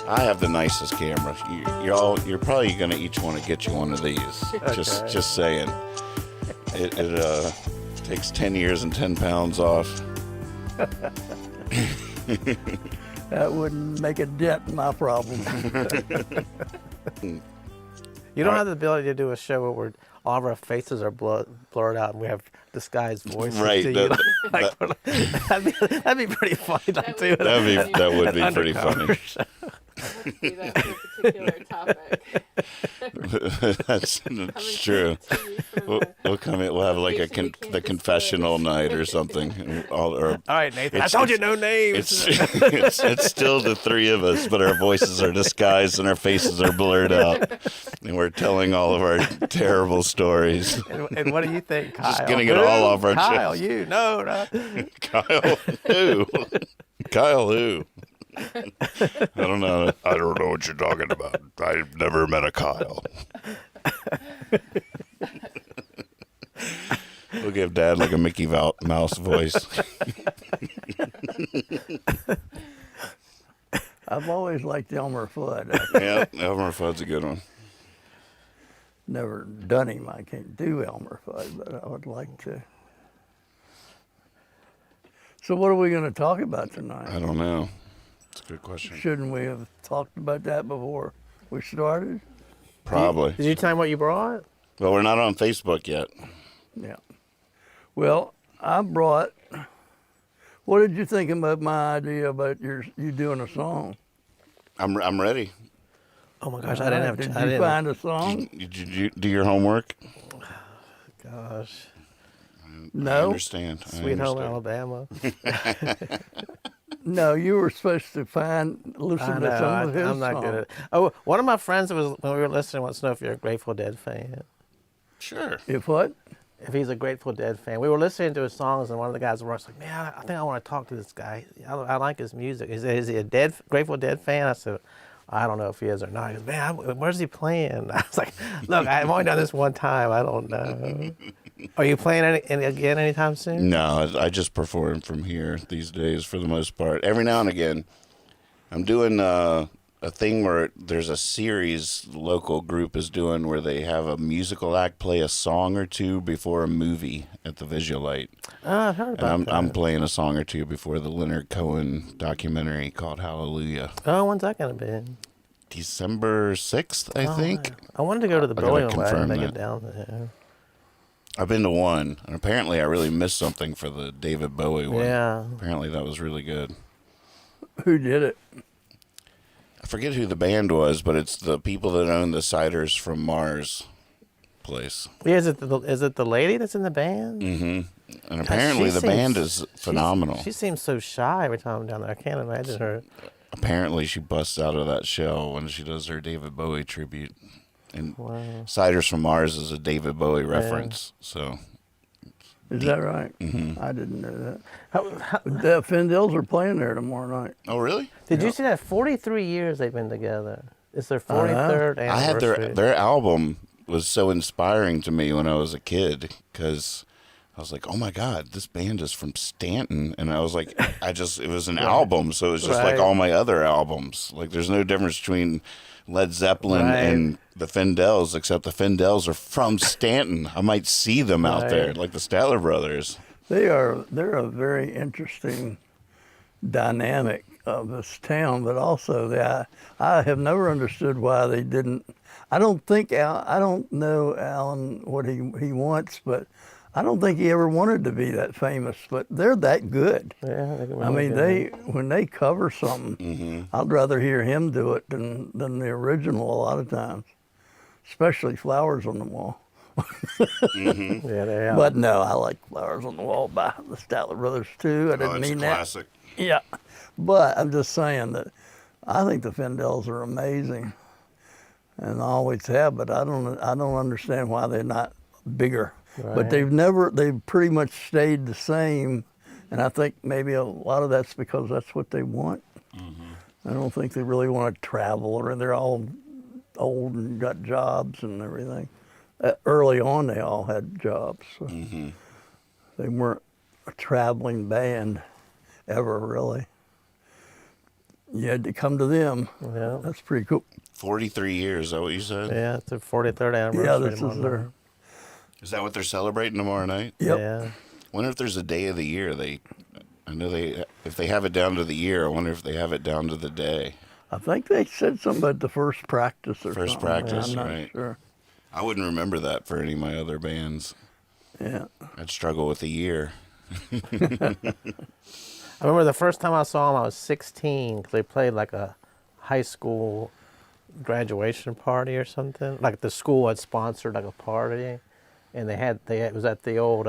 I have the nicest camera. You're probably gonna each want to get you one of these. Okay. Just saying. It takes 10 years and 10 pounds off. That wouldn't make a dent in my problem. You don't have the ability to do a show where all of our faces are blurred out and we have disguised voices. Right. Do you? That'd be pretty funny to do. That would be pretty funny. Show. Do that for a particular topic. That's true. We'll come in. We'll have like the confessional night or something. All right, Nathan. I told you no names. It's still the three of us, but our voices are disguised and our faces are blurred out, and we're telling all of our terrible stories. And what do you think, Kyle? Just getting it all off our chest. Kyle, you no. Kyle who? Kyle who? I don't know. I don't know what you're talking about. I've never met a Kyle. We'll give Dad like a Mickey Mouse voice. I've always liked Elmer Fudd. Yeah, Elmer Fudd's a good one. Never done him. I can't do Elmer Fudd, but I would like to. So what are we going to talk about tonight? I don't know. That's a good question. Shouldn't we have talked about that before we started? Probably. Did you tell him what you brought? Well, we're not on Facebook yet. Yeah. Well, I brought. What did you think about my idea about you doing a song? I'm ready. Oh my gosh, I didn't have. Did I you didn't, find a song? Did you do your homework? Gosh, I No. understand. I Sweet Home understand. Alabama. No, you were supposed to listen I to some know. of his I'm not songs. good at it. Oh, one of my friends was when we were listening wants to know if you're a Grateful Dead fan. Sure. If what? If he's a Grateful Dead fan. We were listening to his songs, and one of the guys was like, "Man, I think I want to talk to this guy. I like his music. Is he a Grateful Dead fan?" I said, "I don't know if he is or not." He goes, "Man, where's he playing?" I was like, "Look, I've only done this one time. I don't know." Are you playing again anytime soon? No, I just perform from here these days for the most part. Every now and again, I'm doing a thing where there's a series the local group is doing where they have a musical act play a song or two before a movie at the Visualite. Oh, I've heard about And that. I'm playing a song or two before the Leonard Cohen documentary called Hallelujah. Oh, when's that going to be? December 6th, I think. I wanted to go to the I gotta Brilliant, but I didn't confirm make that. it down there. I've been to one, and apparently I really missed something for the David Bowie one. Yeah. Apparently that was really good. Who did it? I forget who the band was, but it's the people that own the Ciders from Mars place. Yeah, is it the lady that's in the band? Mm-hmm. And apparently the band is phenomenal. She seems so shy every time I'm down there. I can't imagine her. Apparently she busts out of that shell when she does her David Bowie tribute. And Wow. Ciders from Mars is a David Bowie reference. So Is that right? Mm-hmm. I didn't know that. The Findels are playing there tomorrow night. Oh, really? Did you see that? 43 years they've been together. It's their 43rd anniversary. I had their album was so inspiring to me when I was a kid because I was like, oh my God, this band is from Stanton. And I was like, it was an album. So it was just like Right. all my other albums. Like there's no difference between Led Zeppelin Right. and the Findels, except the Findels are from Stanton. I might see them out Right. there, like the Statler Brothers. They're a very interesting dynamic of this town, but also I have never understood why they didn't. I don't know Alan what he wants, but I don't think he ever wanted to be that famous. But they're that good. Yeah, they can I really mean, get when they cover something, I'd rather hear him do it than the original a lot of times, especially Flowers on the Wall. it. Yeah, they are. But no, I like Flowers on the Wall by the Statler Brothers too. I didn't mean that. Yeah, but I'm just saying that I think the Findels are amazing, and I always have. But I don't understand why they're not bigger. But Right. they've pretty much stayed the same, and I think maybe a lot of that's because that's what they want. I don't think they really want to travel, or they're all old and got jobs and everything. Early on, they all had jobs. So they weren't a traveling band ever, really. You had to come to them. Yeah. That's pretty cool. 43 years, is that what you said? Yeah, it's their 43rd anniversary. Yeah, this is tomorrow their. night. Is that what they're celebrating tomorrow night? Yep. Yeah. Wonder if there's a day of the year I know if they have it down to the year, I wonder if they have it down to the day. I think they said something about the first practice or First something. practice, I'm not right. sure. I wouldn't remember that for any of my other bands. Yeah. I'd struggle with the year. I remember the first time I saw them, I was 16, 'cause they played like a high school graduation party or something. Like the school had sponsored like a party, and it was at the old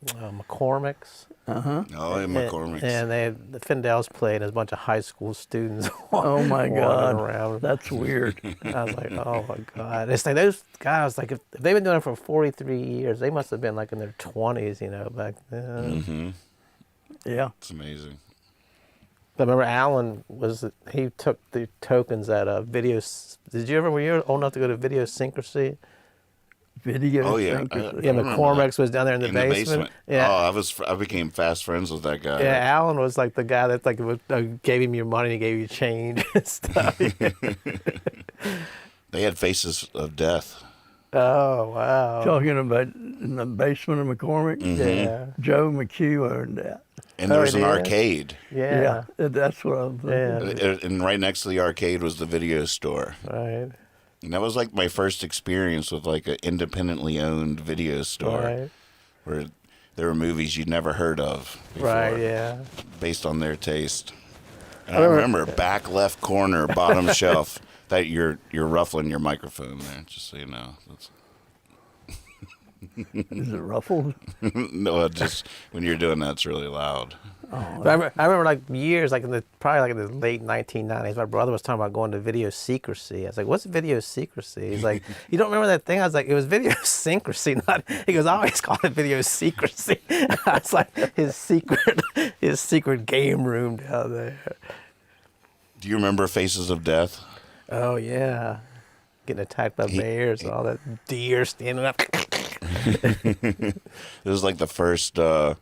McCormick's. Uh-huh. Oh, in McCormick's. And the Findels played, and there's a bunch of high school students. Oh my walking God. around. That's weird. I was like, oh my God. It's like those guys, like if they've been doing it for 43 years, they must have been like in their 20s, back then. Mm-hmm. Yeah. It's amazing. I remember Alan he took the tokens at were you old enough to go to Video Syncrasy? Video. Oh, yeah. syncrasy. Yeah, remember McCormick's was down there in the basement. Yeah. Oh, I became fast friends with that guy. Yeah, Alan was like the guy that gave him your money and he gave you change and stuff. They had Faces of Death. Oh, wow. Talking about in the basement of McCormick. Yeah. Joe McHugh owned that. And there was he an did? arcade. Yeah. That's what I'm thinking. Yeah. And right next to the arcade was the video store. Right. And that was like my first experience with like an independently owned video store Right. where there were movies you'd never heard of before, Right, yeah. based on their taste. And I remember back left corner, bottom shelf. That you're ruffling your microphone there, just so you know. Is it ruffled? No, just when you're doing that, it's really loud. But I remember like years, probably like in the late 1990s, my brother was talking about going to Video Secrecy. I was like, what's Video Secrecy? He's like, you don't remember that thing? I was like, it was Video Syncrasy. He goes, I always call it Video Secrecy. I was like, his secret game room down there. Do you remember Faces of Death? Oh, yeah. Getting attacked by bears and all that deer standing up. It was like the first, that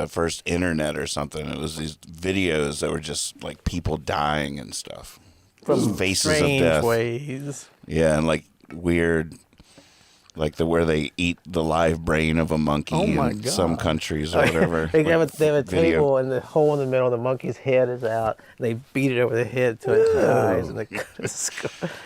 first internet or something. It was these videos that were just like people dying and stuff. From Faces of strange Death. ways. Yeah, and like weird, like where they eat the live brain of a monkey Oh my in God. some countries or whatever. They have a Video. table, and the hole in the middle of the monkey's head is out. And they beat it over the head till it dies. And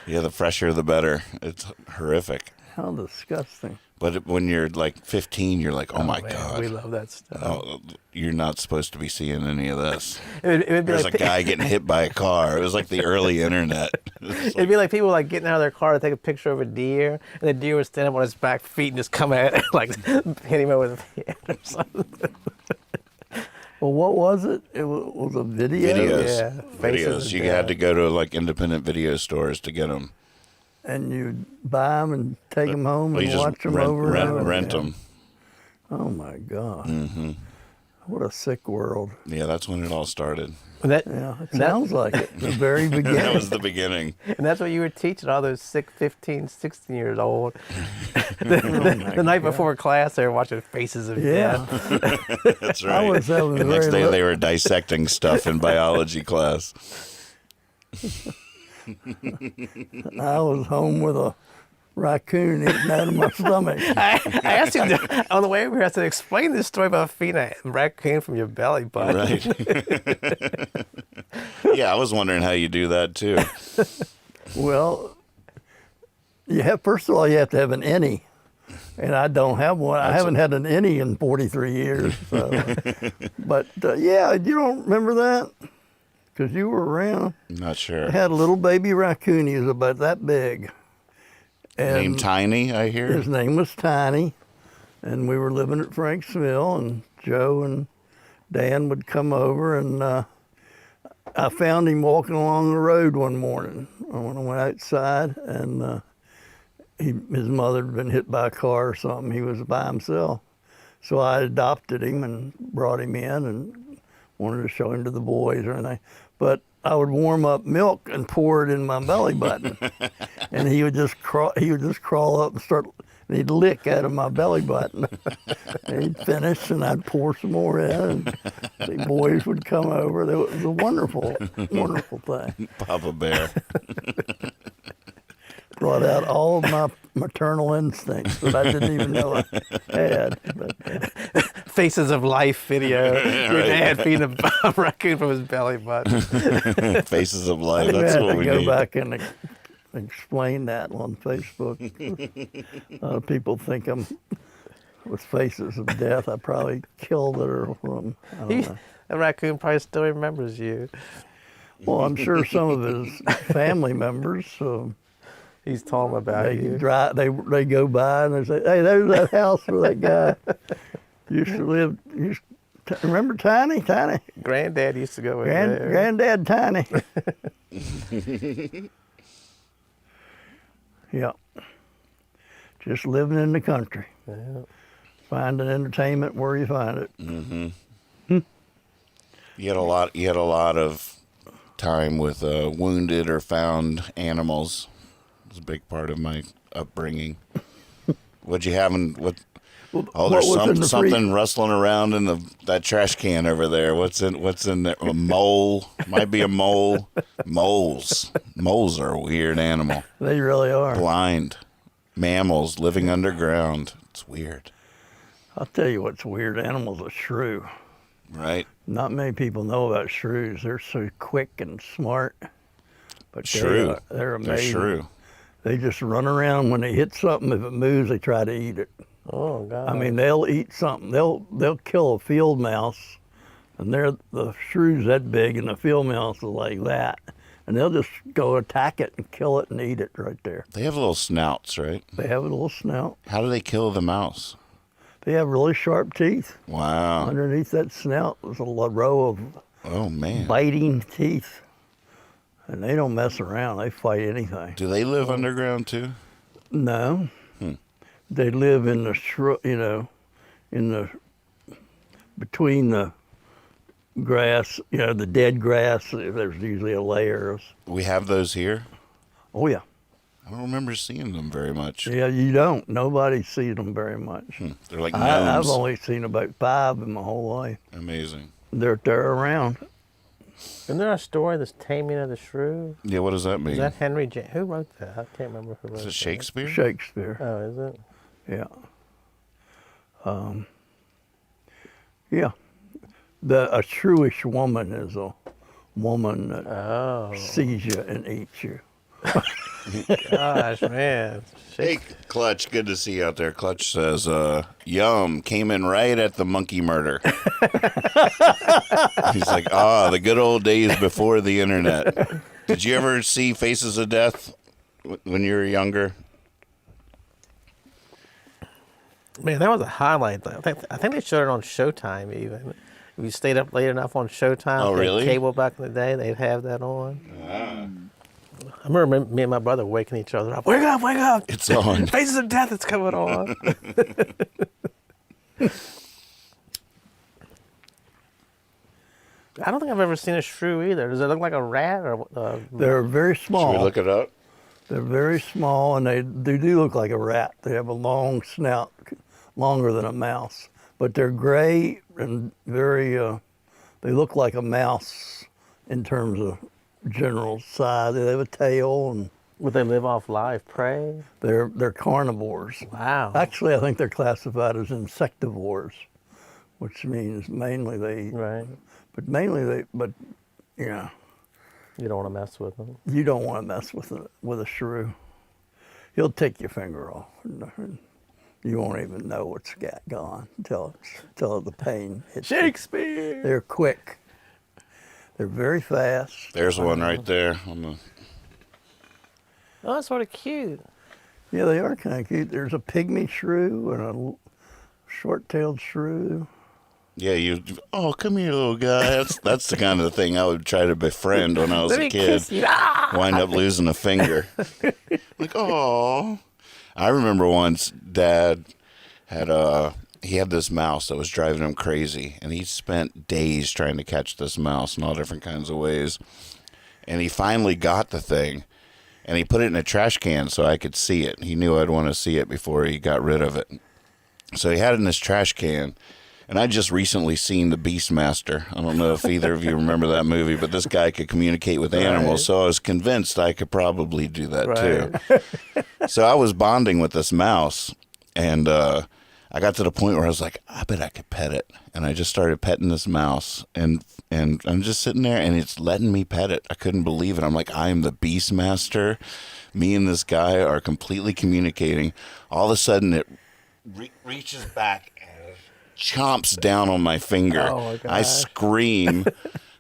Yeah, the fresher the better. It's horrific. How disgusting. But when you're like 15, you're like, oh my man, God. we love that stuff. Oh, you're not supposed to be seeing any of this. It would be There's like a guy getting hit by a car. It was like the early internet. it'd be like people like getting out of their car to take a picture of a deer, and the deer would stand up on its back feet and just come at it, like hit him over the head or something. Well, what was it? It was a video. Videos. Yeah, Faces Videos. of You Death. had to go to like independent video stores to get them. And you buy them and take them home Well, you and just watch them rent, over and over. rent again. them. Oh my God. Mm-hmm. What a sick world. Yeah, that's when it all started. And that, Yeah, it and that- sounds like it. The very That beginning. was the beginning. and that's what you were teaching all those sick 15, 16 years old. the night before class, they were watching Faces of Yeah. Death. That's I right. was having The next very day little- they were dissecting stuff in biology class. I was home with a raccoon eating out of my stomach. I asked him on the way over here, I said, explain this story about feeding a raccoon from your belly button. Right. Yeah, I was wondering how you do that too. Well, first of all, you have to have an innie. And I don't have one. I haven't had an innie in 43 years. So. But yeah, you don't remember that? Because you were around. Not sure. I had a little baby raccoon. He was about that big. And Named Tiny, I hear. his name was Tiny. And we were living at Franksville. And Joe and Dan would come over. And I found him walking along the road one morning. When I went outside. And his mother had been hit by a car or something. He was by himself. So I adopted him and brought him in and wanted to show him to the boys or anything. But I would warm up milk and pour it in my belly button. And he would just crawl up and start, and he'd lick out of my belly button. And he'd finish, and I'd pour some more in, and the boys would come over. It was a wonderful, wonderful thing. Papa Bear. Brought out all of my maternal instincts that I didn't even know I had. But, Faces of Life video. Your Right. dad feeding a raccoon from his belly button. Faces of I Life. think That's we had what to we go need. back and explain that on Facebook. A lot of people think I'm with Faces of Death. I probably killed it or something. I don't know. The raccoon probably still remembers you. Well, I'm sure some of his family members. He's told him about They you. drive. They go by and they say, "Hey, there's that house where that guy used to live." Remember Tiny? Tiny, Granddad used to go in there. Granddad Tiny. Yep. Just living in the country. Yeah. Finding entertainment where you find it. You had a lot of time with wounded or found animals. It was a big part of my upbringing. What'd you have in what? Oh, there's what was in the something rustling around in that trash can over there. What's in there? A mole? Might be a mole. Moles are a weird animal. They really are. Blind mammals living underground. It's weird, I'll tell you what's weird. Animals are shrew. right? Not many people know about shrews. They're so quick and smart. But Shrew. they're amazing. They're shrew. They just run around. When they hit something, if it moves, they try to eat it. Oh, God. I mean, they'll eat something. They'll kill a field mouse, and the shrew's that big, and the field mouse is like that, and they'll just go attack it and kill it and eat it right there. They have little snouts, right? They have a little snout. How do they kill the mouse? They have really sharp teeth. Wow. Underneath that snout is a row of Oh man. biting teeth, and they don't mess around. They fight anything. Do they live underground too? No. They live in the between the grass, the dead grass. There's usually a layer of. We have those here. Oh yeah. I don't remember seeing them very much. Yeah, you don't. Nobody sees them very much. They're like I've gnomes. only seen about 5 in my whole life. Amazing. They're around. Isn't there a story, This Taming of the Shrew? Yeah, what does that mean? Is that Henry James? Who wrote that? I can't remember who wrote Is it that. Shakespeare? Shakespeare. Oh, is it? Yeah. Yeah. A shrewish woman is a woman that Oh, sees you and eats you. gosh, man. Hey, Clutch, good to see you out there. Clutch says, yum, came in right at the monkey murder. He's like, the good old days before the internet. Did you ever see Faces of Death when you were younger? Man, that was a highlight. I think they showed it on Showtime even. If you stayed up late enough on Showtime, Oh, they had really? cable back in the day, they'd have that on. I remember me and my brother waking each other up. Wake up, wake up! It's on. Faces of Death is coming on. I don't think I've ever seen a shrew either. Does it look like a rat or? They're very Should small. we look it up? They're very small, and they do look like a rat. They have a long snout, longer than a mouse. But they're gray and very, they look like a mouse in terms of general size. They have a tail, and Would they live off live prey? they're carnivores. Wow. Actually, I think they're classified as insectivores, which means mainly they eat. Right. But yeah, You don't want to mess with them. you don't want to mess with a shrew. He'll take your finger off. You won't even know what's gone until the pain hits you. Shakespeare. They're quick. They're very fast. There's one right there. On the... Oh, that's sort of cute. Yeah, they are kind of cute. There's a pygmy shrew and a short-tailed shrew. Yeah, come here, little guy. That's the kind of thing I would try to befriend when I was Let a me kid. kiss you. Ah! Wind up losing a finger. Like, oh. I remember once Dad had he had this mouse that was driving him crazy, and he spent days trying to catch this mouse in all different kinds of ways. And he finally got the thing, and he put it in a trash can so I could see it. He knew I'd want to see it before he got rid of it. So he had it in this trash can, and I just recently seen The Beastmaster. I don't know if either of you remember that movie, but this guy could communicate with animals, so I was convinced I could probably do that too. So I was bonding with this mouse, and I got to the point where I was like, I bet I could pet it. And I just started petting this mouse, and I'm just sitting there, and it's letting me pet it. I couldn't believe it. I'm like, I am the Beastmaster. Me and this guy are completely communicating. All of a sudden, it reaches back and chomps down on my finger. Oh my gosh. I scream.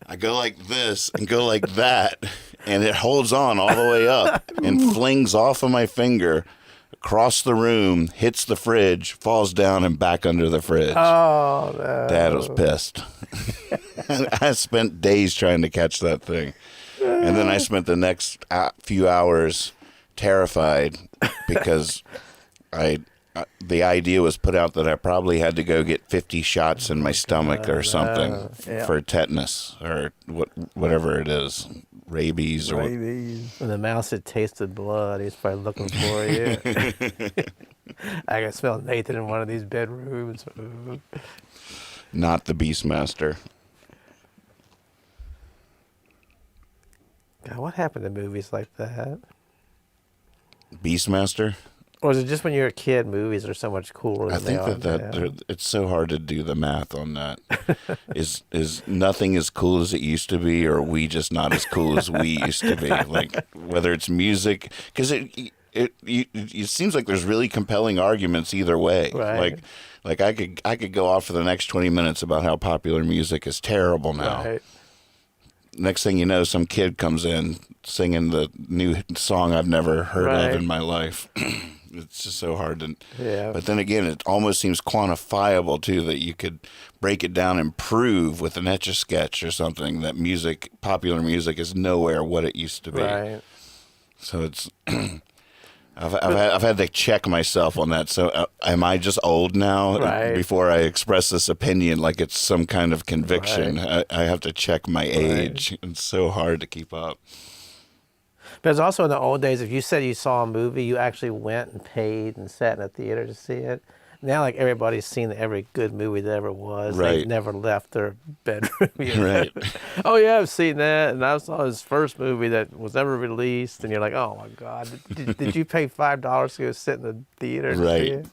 I go like this and go like that, and it holds on all the way up and flings off of my finger across the room, hits the fridge, falls down and back under the fridge. Oh, no. Dad was pissed. I spent days trying to catch that thing. And then I spent the next few hours terrified because the idea was put out that I probably had to go get 50 shots in my stomach or something for tetanus or whatever it is. Rabies or Rabies. When the mouse had tasted blood, he's probably looking for you. I can smell Nathan in one of these bedrooms. not the Beastmaster. God, what happened to movies like that? Beastmaster? Or is it just when you're a kid, movies are so much cooler than I think they are now? it's so hard to do the math on that. Is nothing as cool as it used to be, or we just not as cool as we used to be? Like whether it's music, because it seems like there's really compelling arguments either way. Right. Like I could go off for the next 20 minutes about how popular music is terrible now. Right. Next thing you know, some kid comes in singing the new song I've never heard of in my life. It's just so hard to. Yeah. But then again, it almost seems quantifiable too, that you could break it down and prove with an Etch-a-Sketch or something that popular music, is nowhere what it used to be. Right. So it's. I've had to check myself on that. So am I just old now? Right. Before I express this opinion, like it's some kind of conviction, I have to check my age. It's so hard to keep up. But it's also in the old days, if you said you saw a movie, you actually went and paid and sat in a theater to see it. Now, like, everybody's seen every good movie that ever was. Right. They've never left their bedroom. Right. Oh, yeah, I've seen that. And I saw his first movie that was never released. And you're like, oh, my God. Did you pay $5 to go sit in the theater to see Right. it?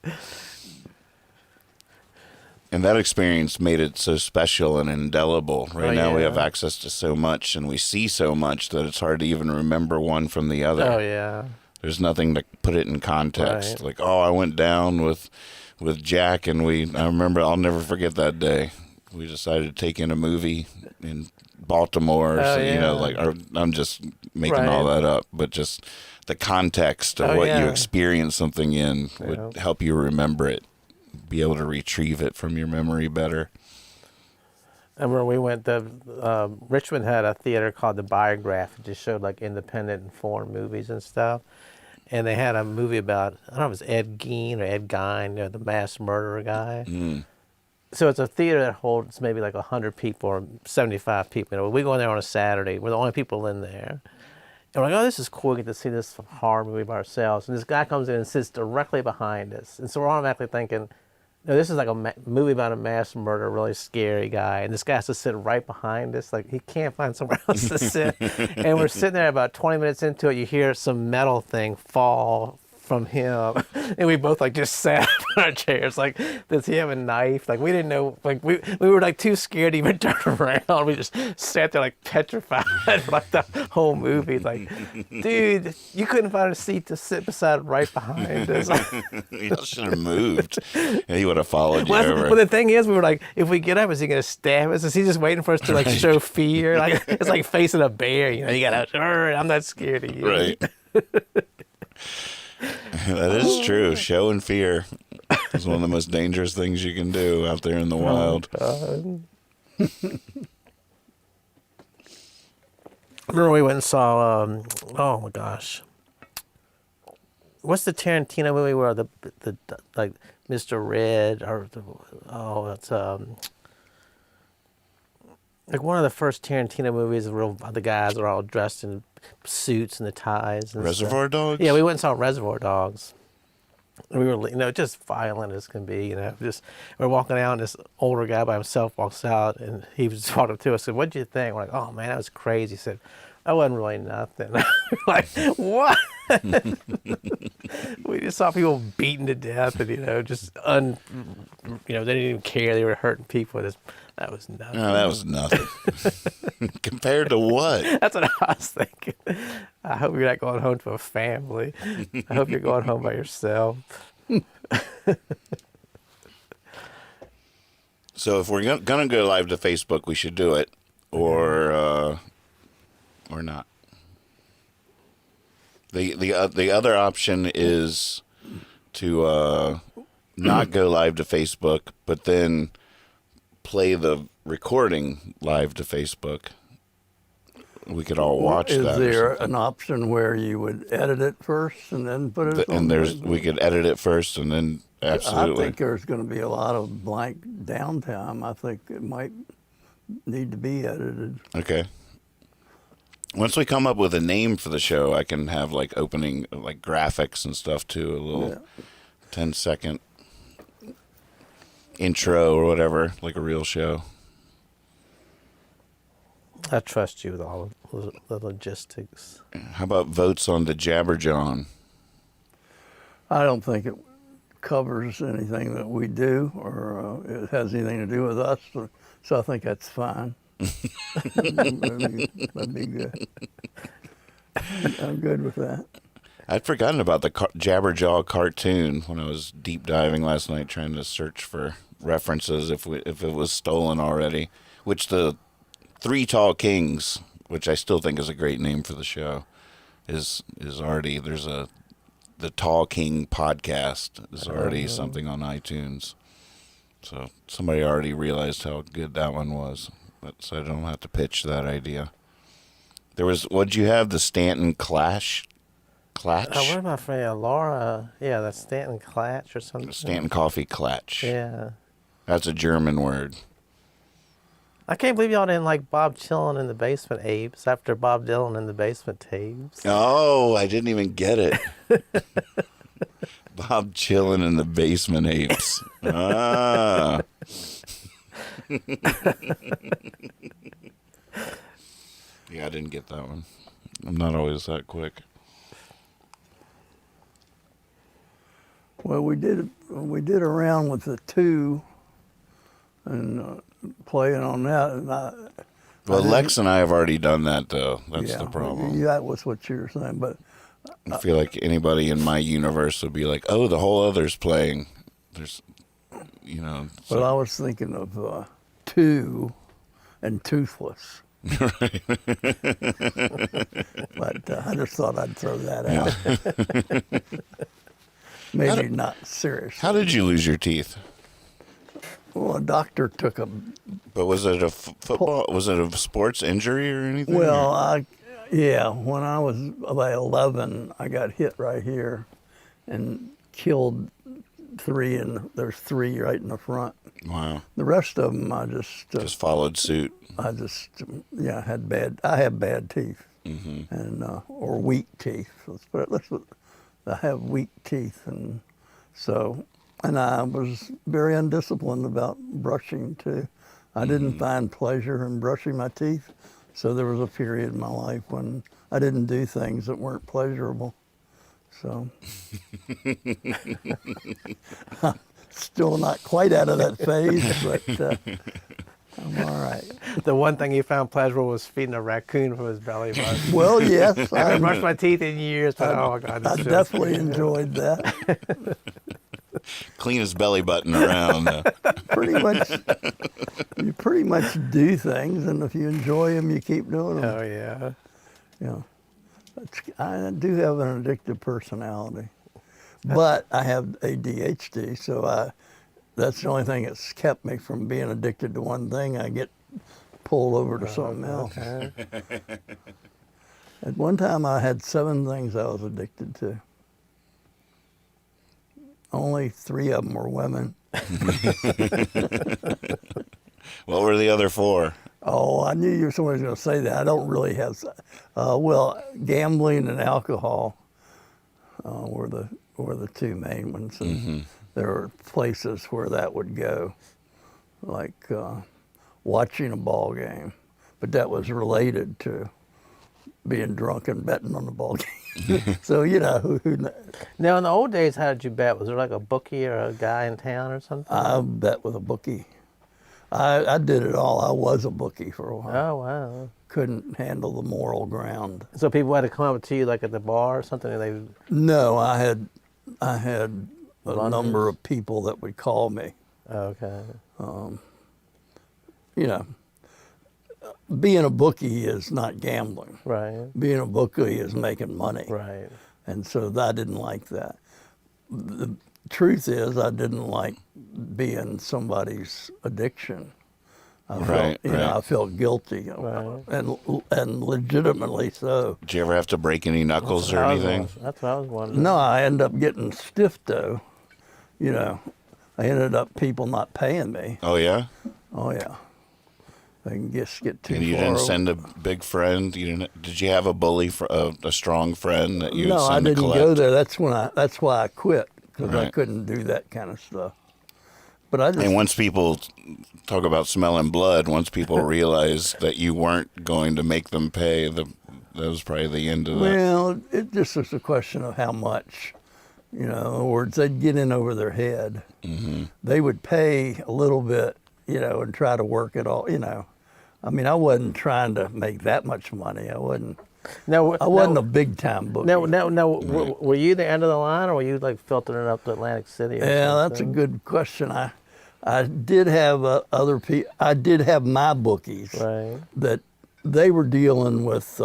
And that experience made it so special and indelible. Right now we yeah. have access to so much and we see so much that it's hard to even remember one from the other. Oh, yeah. There's nothing to put it in context. Right. Like, oh, I went down with Jack and I remember, I'll never forget that day. We decided to take in a movie in Baltimore. Yeah. I'm just making all that up, but just the context of what you experienced something in would help you remember it. Be able to retrieve it from your memory better. I remember we went to, Richmond had a theater called The Biograph. It just showed like independent and foreign movies and stuff. And they had a movie about, I don't know if it was Ed Gein or Ed Gein, the mass murderer guy. Mm. So it's a theater that holds maybe like 100 people or 75 people. We go in there on a Saturday. We're the only people in there. And we're like, oh, this is cool. We get to see this horror movie by ourselves. And this guy comes in and sits directly behind us. And so we're automatically thinking, no, this is like a movie about a mass murderer, really scary guy. And this guy has to sit right behind us. Like, he can't find somewhere else to sit. And we're sitting there about 20 minutes into it. You hear some metal thing fall from him. And we both like just sat in our chairs. Like, does he have a knife? Like, we didn't know. Like, we were like too scared to even turn around. We just sat there like petrified for like the whole movie. Like, dude, you couldn't find a seat to sit beside right behind us. You should have moved. He would have followed you over. Well, the thing is, we were like, if we get up, is he going to stab us? Is he just waiting for us to like show fear? Like, it's like facing a bear. You got to, I'm not scared of you. Right. That is true. Show and fear is one of the most dangerous things you can do out there in the wild. Remember we went and saw, oh my gosh. What's the Tarantino movie where the like Mr. Red or it's Like one of the first Tarantino movies, the guys are all dressed in suits and the ties. And Reservoir stuff. Dogs? Yeah, we went and saw Reservoir Dogs. We were, just violent as can be, just we're walking out and this older guy by himself walks out and he was talking to us. Said, "What'd you think?" We're like, "Oh man, that was crazy." He said, "That wasn't really nothing." Like, what? We just saw people beaten to death and, they didn't even care. They were hurting people. That was nothing. No, that was nothing. Compared to what? That's what I was thinking. I hope you're not going home to a family. I hope you're going home by yourself. So if we're gonna go live to Facebook, we should do it, or not. The other option is to not go live to Facebook, but then play the recording live to Facebook. We could all watch Is that. there an option where you would edit it first and then put it on? And Facebook? we could edit it first, and then absolutely. I think there's going to be a lot of blank downtime. I think it might need to be edited. Okay. Once we come up with a name for the show, I can have opening graphics and stuff too. A little 10-second intro or whatever, like a real show. I trust you with all the logistics. How about votes on the Jabber Jawn? I don't think it covers anything that we do or it has anything to do with us, so I think that's fine. That'd be good. I'm good with that. I'd forgotten about the Jabberjaw cartoon when I was deep diving last night trying to search for references if it was stolen already. Which the Three Tall Kings, which I still think is a great name for the show, is already the Tall King podcast is already something on iTunes. So somebody already realized how good that one was. So I don't have to pitch that idea. There was, what'd you have? The Stanton Clatch? What am I afraid Laura? Yeah, that's Stanton Clatch or something. Stanton Coffee Clatch. Yeah. That's a German word. I can't believe y'all didn't like Bob Chillin' in the Basement Apes after Bob Dylan in the Basement Tapes. Oh, I didn't even get it. Bob Chillin' in the Basement Apes. Ah. Yeah, I didn't get that one. I'm not always that quick. Well, we did around with the two and playing on that. And Well, Lex and I have already done that, though. That's the yeah, problem. that was what you were saying. But I feel like anybody in my universe would be like, oh, the whole other's playing. There's, Well, I was thinking of two and toothless. Right. But I just thought I'd throw that out. Maybe not serious. How did you lose your teeth? Well, a doctor took a. But was it a football? Was it a sports injury or anything? Well, when I was about 11, I got hit right here, and killed 3, and there's 3 right in the front. Wow. The rest of them, I just Followed suit. I have bad teeth, and or weak teeth. I have weak teeth, and I was very undisciplined about brushing too. I didn't find pleasure in brushing my teeth, so there was a period in my life when I didn't do things that weren't pleasurable. So, still not quite out of that phase, but I'm all right. The one thing he found pleasurable was feeding a raccoon from his belly button. Well, yes, I haven't brushed my teeth in years, but oh my God. I definitely enjoyed that. Clean his belly button around. You pretty much do things, and if you enjoy them, you keep doing them. Oh, yeah. I do have an addictive personality, but I have ADHD, so that's the only thing that's kept me from being addicted to one thing. I get pulled over to something else. Okay. At one time, I had 7 things I was addicted to. Only 3 of them were women. What were the other 4? Oh, I knew somebody was going to say that. I don't really have. Well, gambling and alcohol were the two main ones. And there were places where that would go, like watching a ball game, but that was related to being drunk and betting on the ball game. So who Now, in the old days, how did you bet? Was there like a bookie or a guy in town or something? I bet with a bookie. I did it all. I was a bookie for a while. Oh, wow. Couldn't handle the moral ground. So people had to come up to you like at the bar or something, and they... No, I had a Londoners? number of people that would call me. Okay. Being a bookie is not gambling. Right. Being a bookie is making money. Right. And so I didn't like that. The truth is, I didn't like being somebody's addiction. I felt guilty, Right. and legitimately so. Did you ever have to break any knuckles or anything? That's what I was wondering. No, I ended up getting stiff though. I ended up people not paying me. Oh yeah. Oh yeah. They can just get too And you far didn't over. send a big friend. You didn't. Did you have a bully, a strong friend that you would No, I send to didn't collect? go there. That's why I quit, because I Right. couldn't do that kind of stuff. But I just And once people talk about smelling blood, once people realize that you weren't going to make them pay, that was probably the end of that. well, it just was a question of how much. In other words, they'd get in over their head. Mm-hmm. They would pay a little bit, and try to work it all. I mean, I wasn't trying to make that much money. I wasn't a big time bookie. No. Were you the end of the line, or were you like filtering up to Atlantic City? Or Yeah, that's a something? good question. I did have other people. I did have my bookies Right. that they were dealing with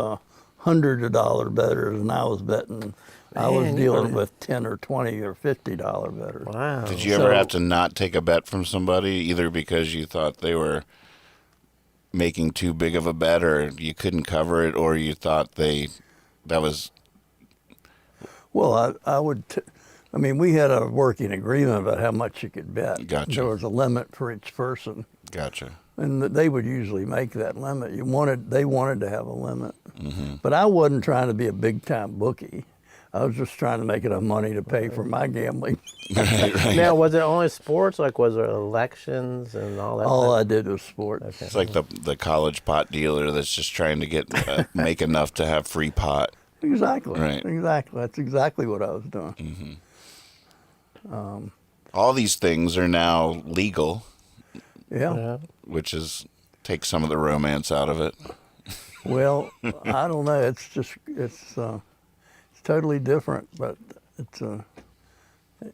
hundreds of dollar bettors, and I was betting. I was Man, you dealing really- with $10 or $20 or $50 bettors. Wow. Did you ever So- have to not take a bet from somebody, either because you thought they were making too big of a bet, or you couldn't cover it, or you thought that was Well, I would. I mean, we had a working agreement about how much you could bet. Gotcha. There was a limit for each person, gotcha? and they would usually make that limit. They wanted to have a limit, Mm-hmm. but I wasn't trying to be a big time bookie. I was just trying to make enough money to pay for my gambling. Right. Now, was it only sports? Like, was there elections and all that? All type- I did was sports. Okay. It's like the college pot dealer that's just trying to get make enough to have free pot. Exactly. Right. Exactly. That's exactly what I was doing. All these things are now legal, Yeah. Yeah. which takes some of the romance out of it. Well, I don't know. It's totally different, but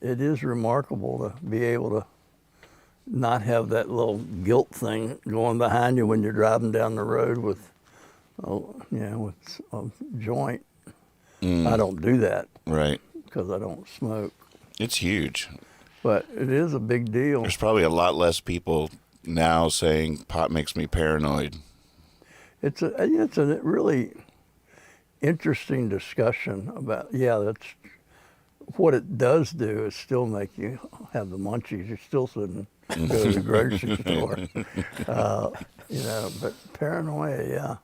it is remarkable to be able to not have that little guilt thing going behind you when you're driving down the road with a joint. I don't do that Right. because I don't smoke, It's huge. but it is a big deal. There's probably a lot less people now saying pot makes me paranoid. It's a really interesting discussion about, that's what it does do is still make you have the munchies. You still shouldn't go to the grocery store. But paranoia, yeah.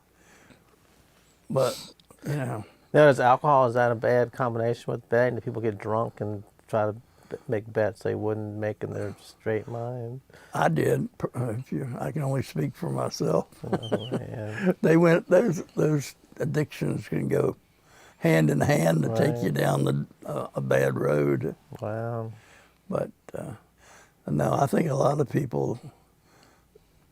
But, Now, is alcohol, is that a bad combination with betting? Do people get drunk and try to make bets they wouldn't make in their straight mind? I did. I can only speak for myself. Oh, man. Those addictions can go hand in hand to take Right. you down a bad road. Wow. But no, I think a lot of people,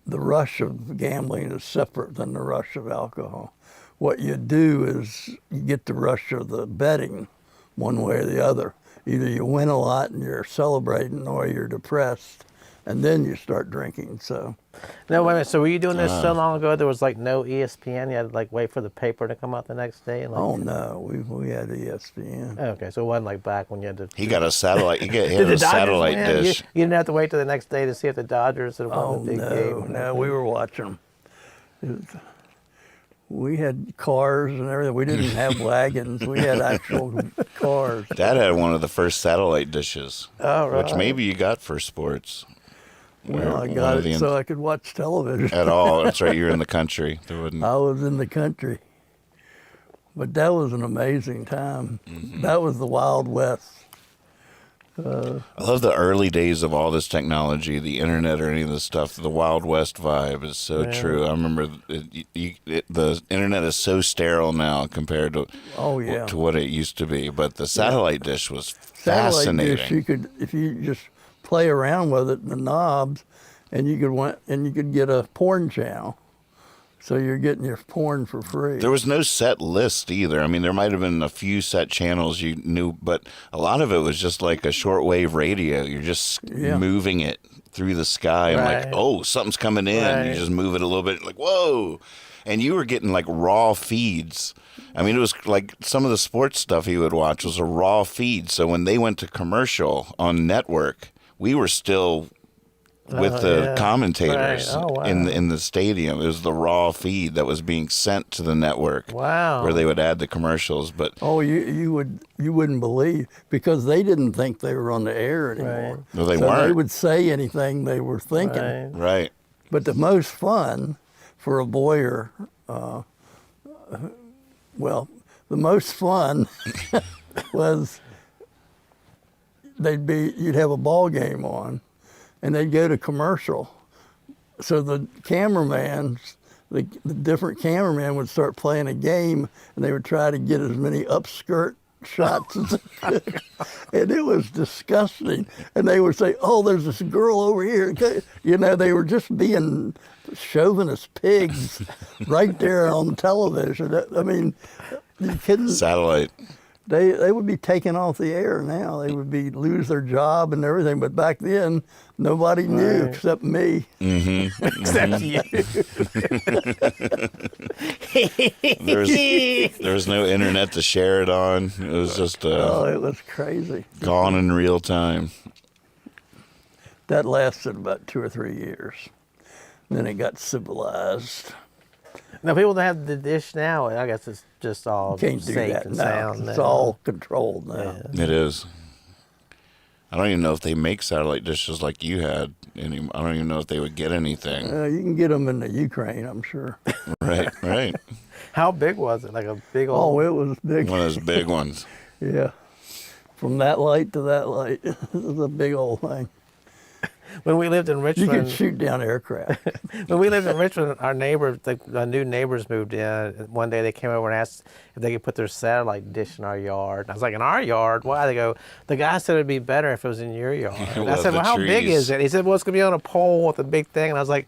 the rush of gambling is separate than the rush of alcohol. What you do is you get the rush of the betting one way or the other. Either you win a lot and you're celebrating, or you're depressed, and then you start drinking. So No, wait a minute. So were you doing this so long ago there was like no ESPN? You had to like wait for the paper to come out the next day? And, like, oh no, we had ESPN. Okay, so it wasn't like back when you had to... He got a satellite. He Did had the a satellite win? dish. You didn't have to wait till the next day to see if the Dodgers had won Oh the big no, game. or no, nothing? we were watching them. We had cars and everything. We didn't have wagons. We had actual cars. Dad had one of the first satellite dishes, Oh, right. which maybe you got for sports. Well, I got it so I could watch television. At all. That's right. You're in the country. There wouldn't. I was in the country. But that was an amazing time. That was the Wild West. I love the early days of all this technology, the internet or any of this stuff. The Wild West vibe is so true. I remember the internet is so sterile now compared to to what it used to be. But the satellite dish was fascinating. Satellite dish, if you just play around with it, the knobs, and you could get a porn channel. So you're getting your porn for free. There was no set list either. I mean, there might have been a few set channels you knew, but a lot of it was just like a shortwave radio. You're just moving it through the sky. And like, oh, something's coming in. Right. You just move it a little bit, like, whoa. And you were getting like raw feeds. I mean, it was like some of the sports stuff he would watch was a raw feed. So when they went to commercial on network, we were still with the commentators in the stadium. It was the raw feed that was being sent to the network. Wow. Where they would add the commercials. But you wouldn't believe, because they didn't think they were on the air anymore. Right. No, they so weren't. They would say anything they were thinking. Right. But the most fun for a boyer, the most fun was you'd have a ball game on, and they'd go to commercial. So the cameraman, the different cameramen would start playing a game, and they would try to get as many upskirt shots as they could. And it was disgusting. And they would say, oh, there's this girl over here. You know, they were just being chauvinist pigs right there on television. I mean, you couldn't. Satellite. They would be taken off the air now. They would lose their job and everything. But back then, nobody knew except me. Mm-hmm. Except you. There was no internet to share it on. It was just it was crazy. gone in real time. That lasted about 2 or 3 years. Then it got civilized. Now, people that have the dish now, I guess it's just all Can't do safe that and now. sound. It's now. all controlled now. It is. I don't even know if they make satellite dishes like you had anymore. I don't even know if they would get anything. You can get them in the Ukraine, I'm sure. Right. How big was it? Like a big Oh, old... it was big. One of those big ones. Yeah. From that light to that light. It was a big old thing. When we lived in You Richmond... could shoot down aircraft. When we lived in Richmond, our neighbors, the new neighbors moved in. One day they came over and asked if they could put their satellite dish in our yard. And I was like, in our yard? Why? They go, the guy said it'd be better if it was in your yard. And I said, well, how big is it? He said, well, it's going to be on a pole with a big thing. And I was like,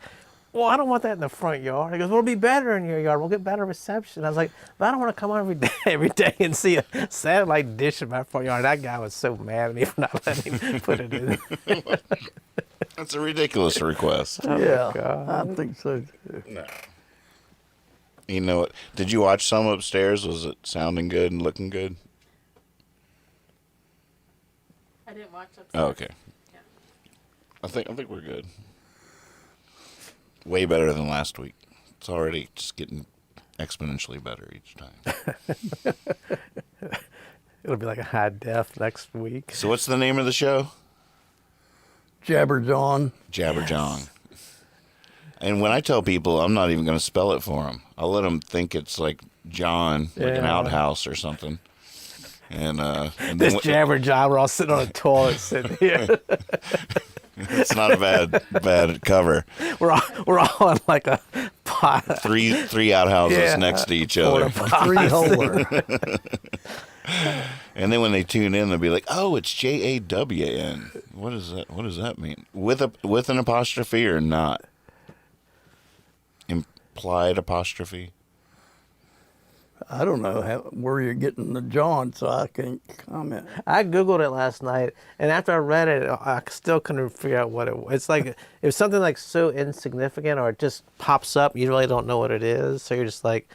well, I don't want that in the front yard. He goes, well, it'll be better in your yard. We'll get better reception. I was like, but I don't want to come on every day and see a satellite dish in my front yard. That guy was so mad at me for not letting him put it in. That's a ridiculous request. Yeah, God. I think so too. No. You know what? Did you watch some upstairs? Was it sounding good and looking good? I didn't watch upstairs. Oh, okay. Yeah. I think we're good. Way better than last week. It's already just getting exponentially better each time. It'll be like a high def next week. So what's the name of the show? Jawn. Jawn. And when I tell people, I'm not even going to spell it for them. I'll let them think it's like John, like an outhouse or something. And This then Jawn, we're all sitting on a toilet sitting here. it's not a bad cover. We're all on like a pot. Three outhouses next to each other. Three-holer. And then when they tune in, they'll be like, "Oh, it's Jawn. What is that? What does that mean? With an apostrophe or not? Implied apostrophe? I don't know where you're getting the Jawn, so I can't comment. I Googled it last night, and after I read it, I still couldn't figure out what it was. It's like, it was something like so insignificant, or it just pops up, you really don't know what it is, so you're just like,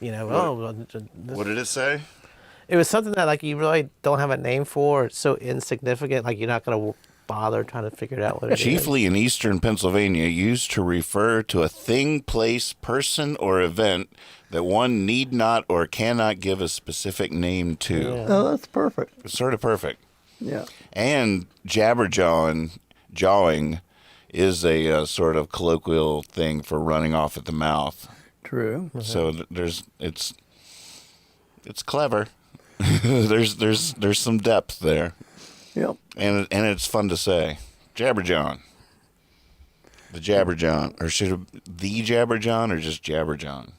What did it say? It was something that like you really don't have a name for, it's so insignificant, like you're not going to bother trying to figure it out what it is. Chiefly in eastern Pennsylvania, used to refer to a thing, place, person, or event that one need not or cannot give a specific name to. Yeah. Oh, that's perfect. It's sort of perfect. Yeah. And jawing is a sort of colloquial thing for running off at the mouth. True. So it's clever. there's some depth there, Yep. and it's fun to say. Jabberjawn. The Jabberjawn, or should it the Jabberjawn, or just Jabberjawn?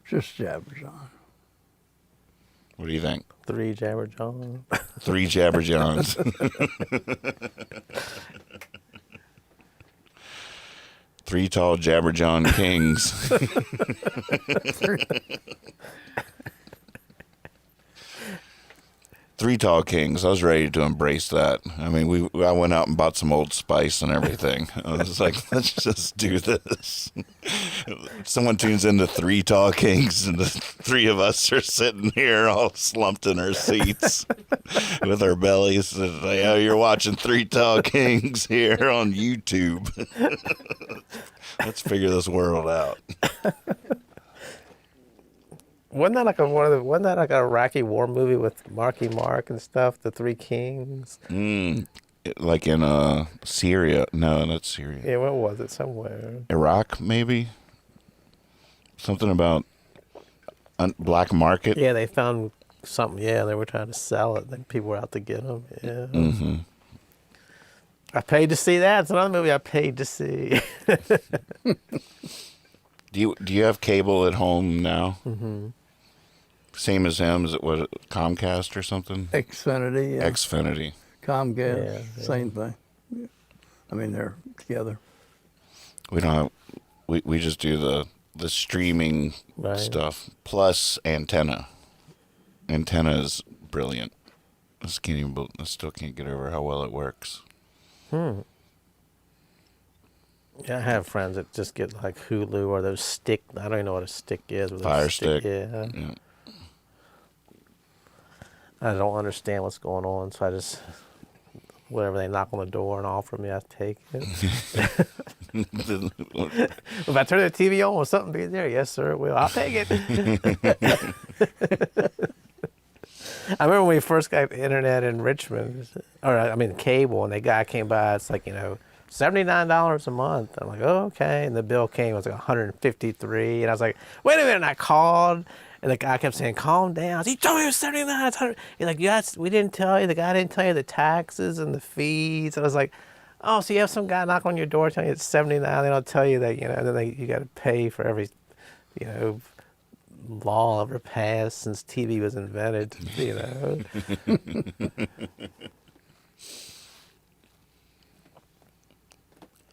Just Jabberjawn. What do you think? 3 Jabberjawn. 3 Jabberjawns. 3 tall Jabberjawn kings. 3 tall kings. I was ready to embrace that. I mean, I went out and bought some Old Spice and everything. I was like, let's just do this. Someone tunes into 3 tall kings, and the 3 of us are sitting here all slumped in our seats with our bellies. And like, oh, you're watching 3 tall kings here on YouTube. Let's figure this world out. Wasn't that like wasn't that like a Iraqi war movie with Marky Mark and stuff? The 3 Kings. Like in Syria. No, not Syria. Yeah, where was it? Somewhere. Iraq, maybe? Something about black market? Yeah, they found something. Yeah, they were trying to sell it. Then people were out to get them. Yeah. Mm-hmm. I paid to see that. It's another movie I paid to see. Do you have cable at home now? Mm-hmm. Same as him? Is it what, Comcast or something? Xfinity. Yeah. Xfinity. Comcast. Yeah. Same thing. Yeah. I mean, they're together. We don't have, we just do the streaming Right. stuff plus antenna. Antenna is brilliant. I still can't get over how well it works. Yeah, I have friends that just get like Hulu or those stick. I don't even know what a stick is. But those Fire stick. Yeah. Yeah. I don't understand what's going on, so I just whatever they knock on the door and offer me, I take it. If I turn the TV on, will something be there? Yes, sir, it will. I'll take it. I remember when we first got internet in Richmond, or I mean cable, and the guy came by. It's like $79 a month. I'm like, oh, okay. And the bill came, it was like $153. And I was like, wait a minute. And I called, and the guy kept saying, calm down. He told me it was $79. It's $100. He's like, yes, we didn't tell you. The guy didn't tell you the taxes and the fees. And I was like, oh, so you have some guy knock on your door telling you it's $79. They don't tell you that, then you got to pay for every, law ever passed since TV was invented,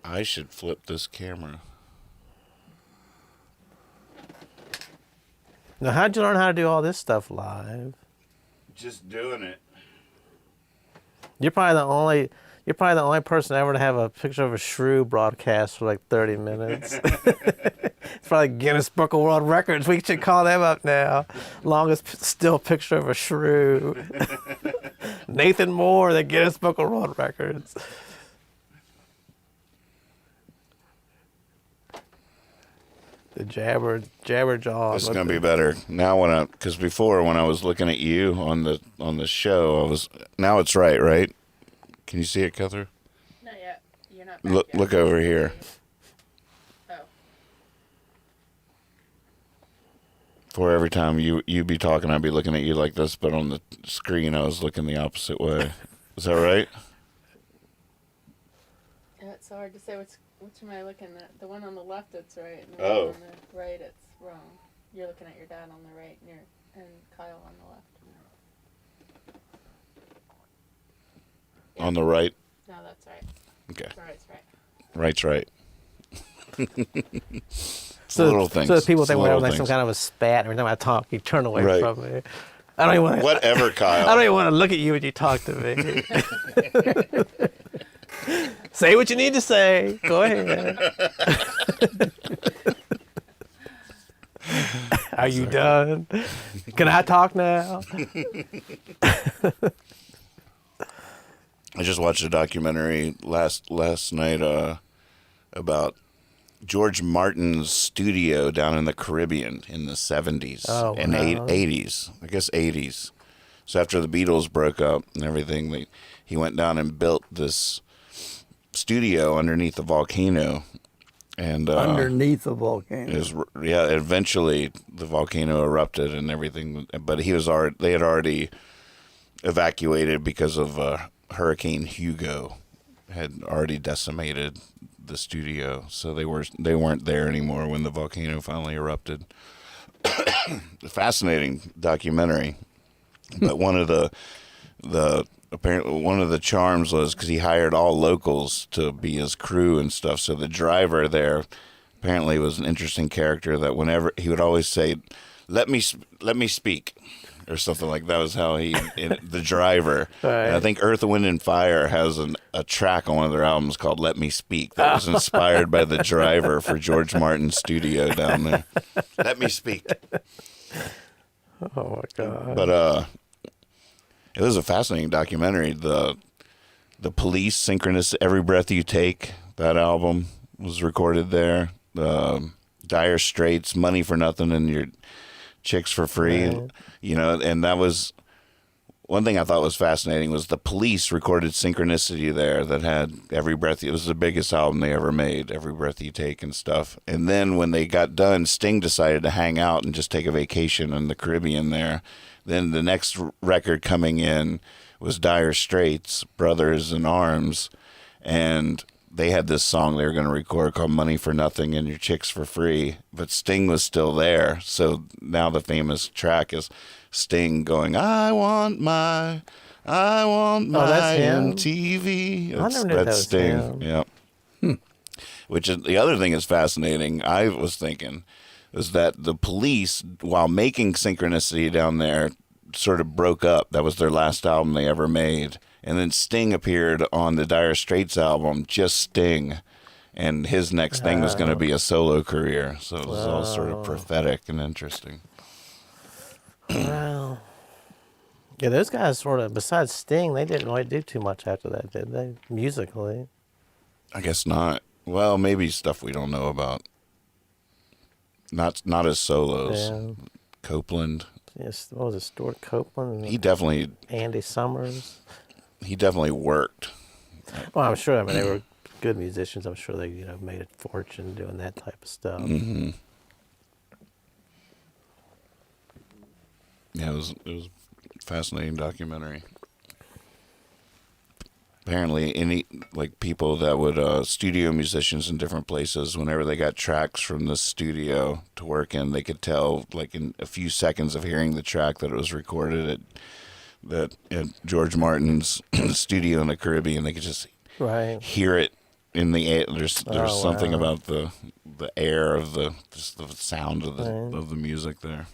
I should flip this camera. Now, how'd you learn how to do all this stuff live? Just doing it. You're probably the only person ever to have a picture of a shrew broadcast for like 30 minutes. It's probably Guinness Book of World Records. We should call them up now. Longest still picture of a shrew. Nathan Moore, the Guinness Book of World Records. The Jabberjaw. This is gonna be better now because before when I was looking at you on the show, now it's right? Can you see it, Catherine? Not yet. You're not back yet. Look over here. Oh. For every time you be talking, I'd be looking at you like this, but on the screen I was looking the opposite way. Is that right? Yeah, it's so hard to say which am I looking at. The one on the left, it's right. And the Oh. one on the right, it's wrong. You're looking at your dad on the right and Kyle on the left. On the right. No, that's right. Okay. Right's right. It's little things. So the people It's think we're little having like some things. kind of a spat every time I talk. You turn away Right. from me. I don't even want. Whatever, Kyle. I don't even want to look at you when you talk to me. Say what you need to say. Go ahead. Are you done? Can I talk now? I just watched a documentary last night about George Martin's studio down in the Caribbean in the 70s Oh, and wow. 80s. I guess 80s. So after the Beatles broke up and everything, he went down and built this studio underneath the volcano, and Underneath the volcano. eventually the volcano erupted and everything, but they had already evacuated because of Hurricane Hugo had already decimated the studio, so they weren't there anymore when the volcano finally erupted. Fascinating documentary, but one of the apparently one of the charms was because he hired all locals to be his crew and stuff. So the driver there apparently was an interesting character that whenever he would always say, let me speak," or something like that was how the driver. Right. And I think Earth, Wind, and Fire has a track on one of their albums called "Let Me Speak" that was inspired by the driver for George Martin's studio down there. Let me speak. Oh my God. But it was a fascinating documentary. The Police, Synchronous, Every Breath You Take, that album was recorded there. Dire Straits, Money for Nothing and Your Chicks for Free. Right. You know, and that was one thing I thought was fascinating was the Police recorded Synchronicity there that had Every Breath. It was the biggest album they ever made, Every Breath You Take and stuff. And then when they got done, Sting decided to hang out and just take a vacation in the Caribbean there. Then the next record coming in was Dire Straits, Brothers in Arms, and they had this song they were going to record called Money for Nothing and Your Chicks for Free, but Sting was still there. So now the famous track is Sting going, I want my that's him? MTV. I never knew that was Sting. him. Yeah. Which is the other thing is fascinating. I was thinking is that the Police, while making Synchronicity down there, sort of broke up. That was their last album they ever made. And then Sting appeared on the Dire Straits album, just Sting. And his next thing was going to be a solo career. So it was all sort of prophetic and interesting. Wow. Yeah, those guys sort of, besides Sting, they didn't really do too much after that, did they? Musically. I guess not. Well, maybe stuff we don't know about. Not as solos. Yeah. Copeland. Yes, what was it, Stuart Copeland? He definitely Andy Summers. worked. Well, I'm sure. I mean, they were good musicians. I'm sure they, made a fortune doing that type of stuff. Mm-hmm. Yeah, it was a fascinating documentary. Apparently, people that would studio musicians in different places, whenever they got tracks from the studio to work in, they could tell, like in a few seconds of hearing the track, that it was recorded at George Martin's studio in the Caribbean. They could just hear it in the air. There's something about the air of the sound of the music there.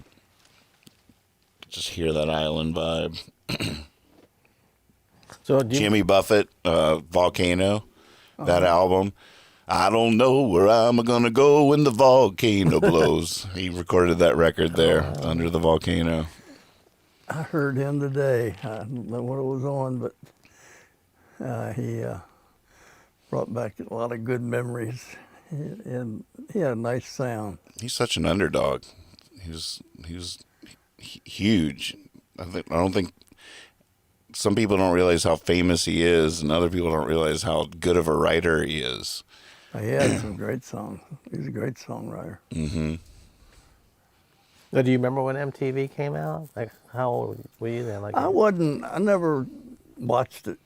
Just hear that island vibe. So Jimmy Buffett, Volcano, that album. I don't know where I'm gonna go when the volcano blows. He recorded that record there under the volcano. I heard him today. I don't know what it was on, but he brought back a lot of good memories. And he had a nice sound. He's such an underdog. He was huge. I don't think some people don't realize how famous he is, and other people don't realize how good of a writer he is. He had some great songs. He's a great songwriter. Mm-hmm. So do you remember when MTV came out? Like, how old were you then? Like, I never watched it.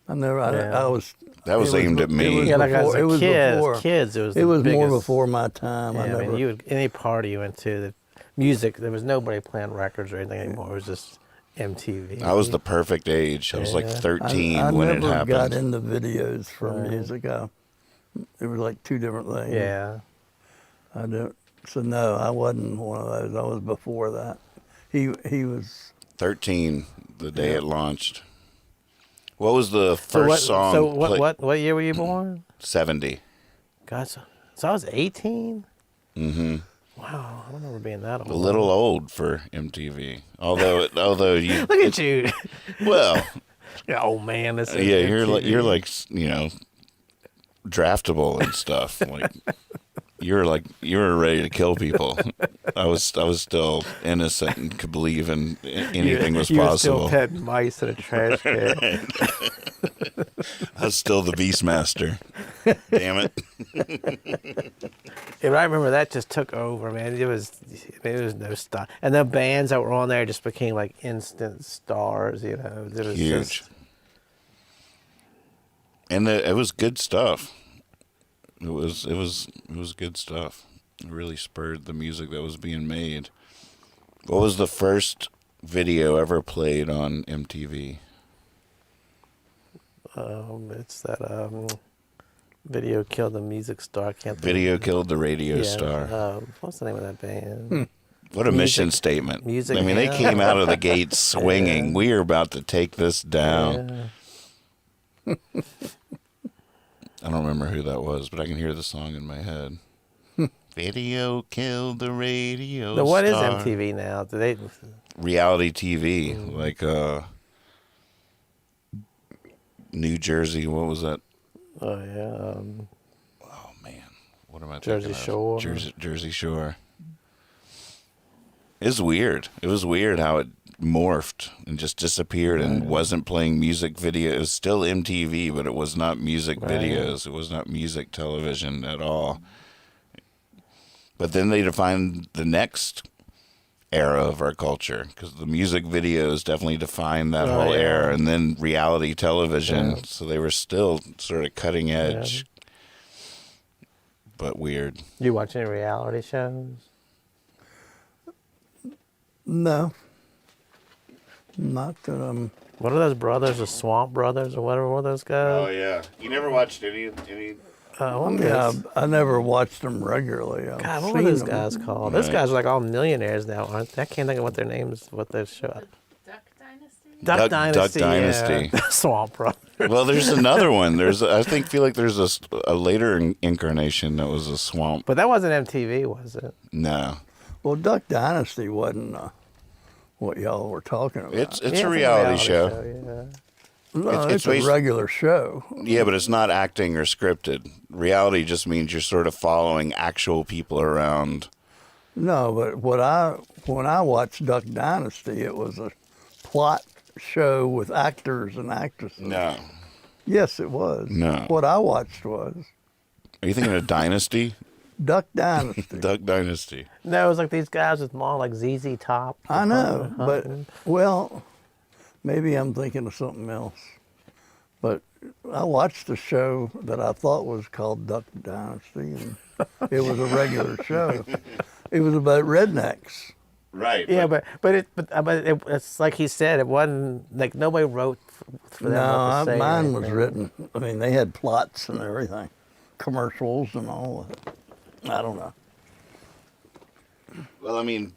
I was. That was aimed at me. Yeah, like as a kid, before. as kids, it was It was more biggest- before my time. Yeah, I mean, any party you went to, the music, there was nobody playing records or anything anymore. It was just MTV. I was the perfect age. I was like 13 I when it never happened. got into videos for music. It was like two different things. Yeah. I don't. So no, I wasn't one of those. I was before that. He was. 13 the day it launched. What was the first song? So what year were you born? 70. God, so I was 18? Mm-hmm. Wow, I don't remember being that old. A little old for MTV. Although you Look at you. well, Yeah, oh man, this is yeah, MTV. you're like draftable and stuff. Like you were ready to kill people. I was still innocent and could believe in anything was you possible. were still petting mice in a trash can. I was still the Beastmaster. Damn it. Yeah, I remember that just took over, man. It was no stop, and the bands that were on there just became like instant stars. You know, it was Huge. Just, And it was good stuff. It was good stuff. It really spurred the music that was being made. What was the first video ever played on MTV? it's that video killed the music star. I can't think Video of it. killed the radio Yeah, star. what's the name of that band? What a Music- mission statement. Music I mean, they Hell. came out of the gate swinging. Yeah. We are about to take this down. Yeah. I don't remember who that was, but I can hear the song in my head. Video killed the radio Now, what is star. MTV now? Do they? Reality TV, like New Jersey. What was that? Oh yeah. Oh man, what am I Jersey thinking of? Shore. Jersey Shore. It's weird. It was weird how it morphed and just disappeared and wasn't playing music videos. It was still MTV, but it was not music Right. videos. It was not music television at all. But then they defined the next era of our culture, because the music videos definitely defined that Oh, whole yeah. era, and then reality television. Yeah. So they were still sort of cutting edge, but weird. You watch any reality shows? No. Not that I'm. What are those brothers, the Swamp Brothers, or whatever were those guys? yeah, you never watched any. What Yeah, was- I never watched them regularly. I've God, what were seen those them. guys called? Those Right. guys are like all millionaires now, aren't they? I can't think of what their names, what their show. Duck Dynasty? Duck Dynasty. Dynasty. Yeah. Swamp Brothers. Well, there's another one. Feel like there's a later incarnation that was a swamp. But that wasn't MTV, was it? No, Well, Duck Dynasty wasn't what y'all were talking about. it's Yeah, a reality show. yeah. no, it's it's a based- regular show. Yeah, but it's not acting or scripted. Reality just means you're sort of following actual people around. No, but when I watched Duck Dynasty, it was a plot show with actors and actresses. No. Yes, it was. No. What I watched was Are you thinking of Dynasty? Duck Dynasty. Duck Dynasty. No, it was like these guys with more like ZZ Top. I know, but well, maybe I'm thinking of something else. But I watched a show that I thought was called Duck Dynasty, and it was a regular show. It was about rednecks. Right. Yeah, but it's like he said, it wasn't like nobody wrote for them. what to say or Mine was anything. written. I mean, they had plots and everything, commercials and all of it. I don't know. Well, I mean,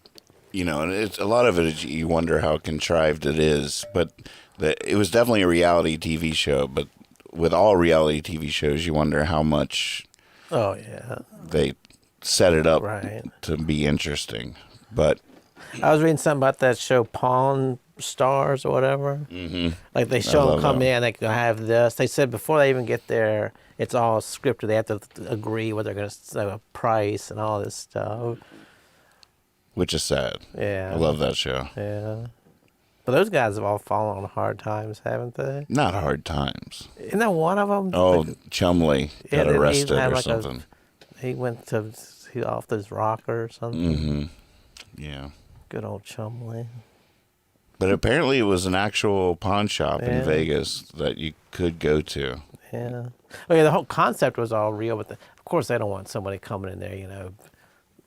and it's a lot of it is you wonder how contrived it is, but it was definitely a reality TV show. But with all reality TV shows, you wonder how much Oh yeah. they set it up Right. to be interesting. But I was reading something about that show Pawn Stars or whatever. Mm-hmm. Like they show them love come that. in, they have this. They said before they even get there, it's all scripted. They have to agree what they're going to price and all this stuff. which is sad. Yeah. I love that show. Yeah. But those guys have all fallen on hard times, haven't they? Not hard times. Isn't that one of them? Oh, Chumley Yeah, got didn't he arrested have or like something. He went to he off this rocker or something. Mm-hmm. Yeah. Good old Chumley. But apparently it was an actual pawn shop in Yeah. Vegas that you could go to. Yeah. Oh yeah, the whole concept was all real, but of course they don't want somebody coming in there,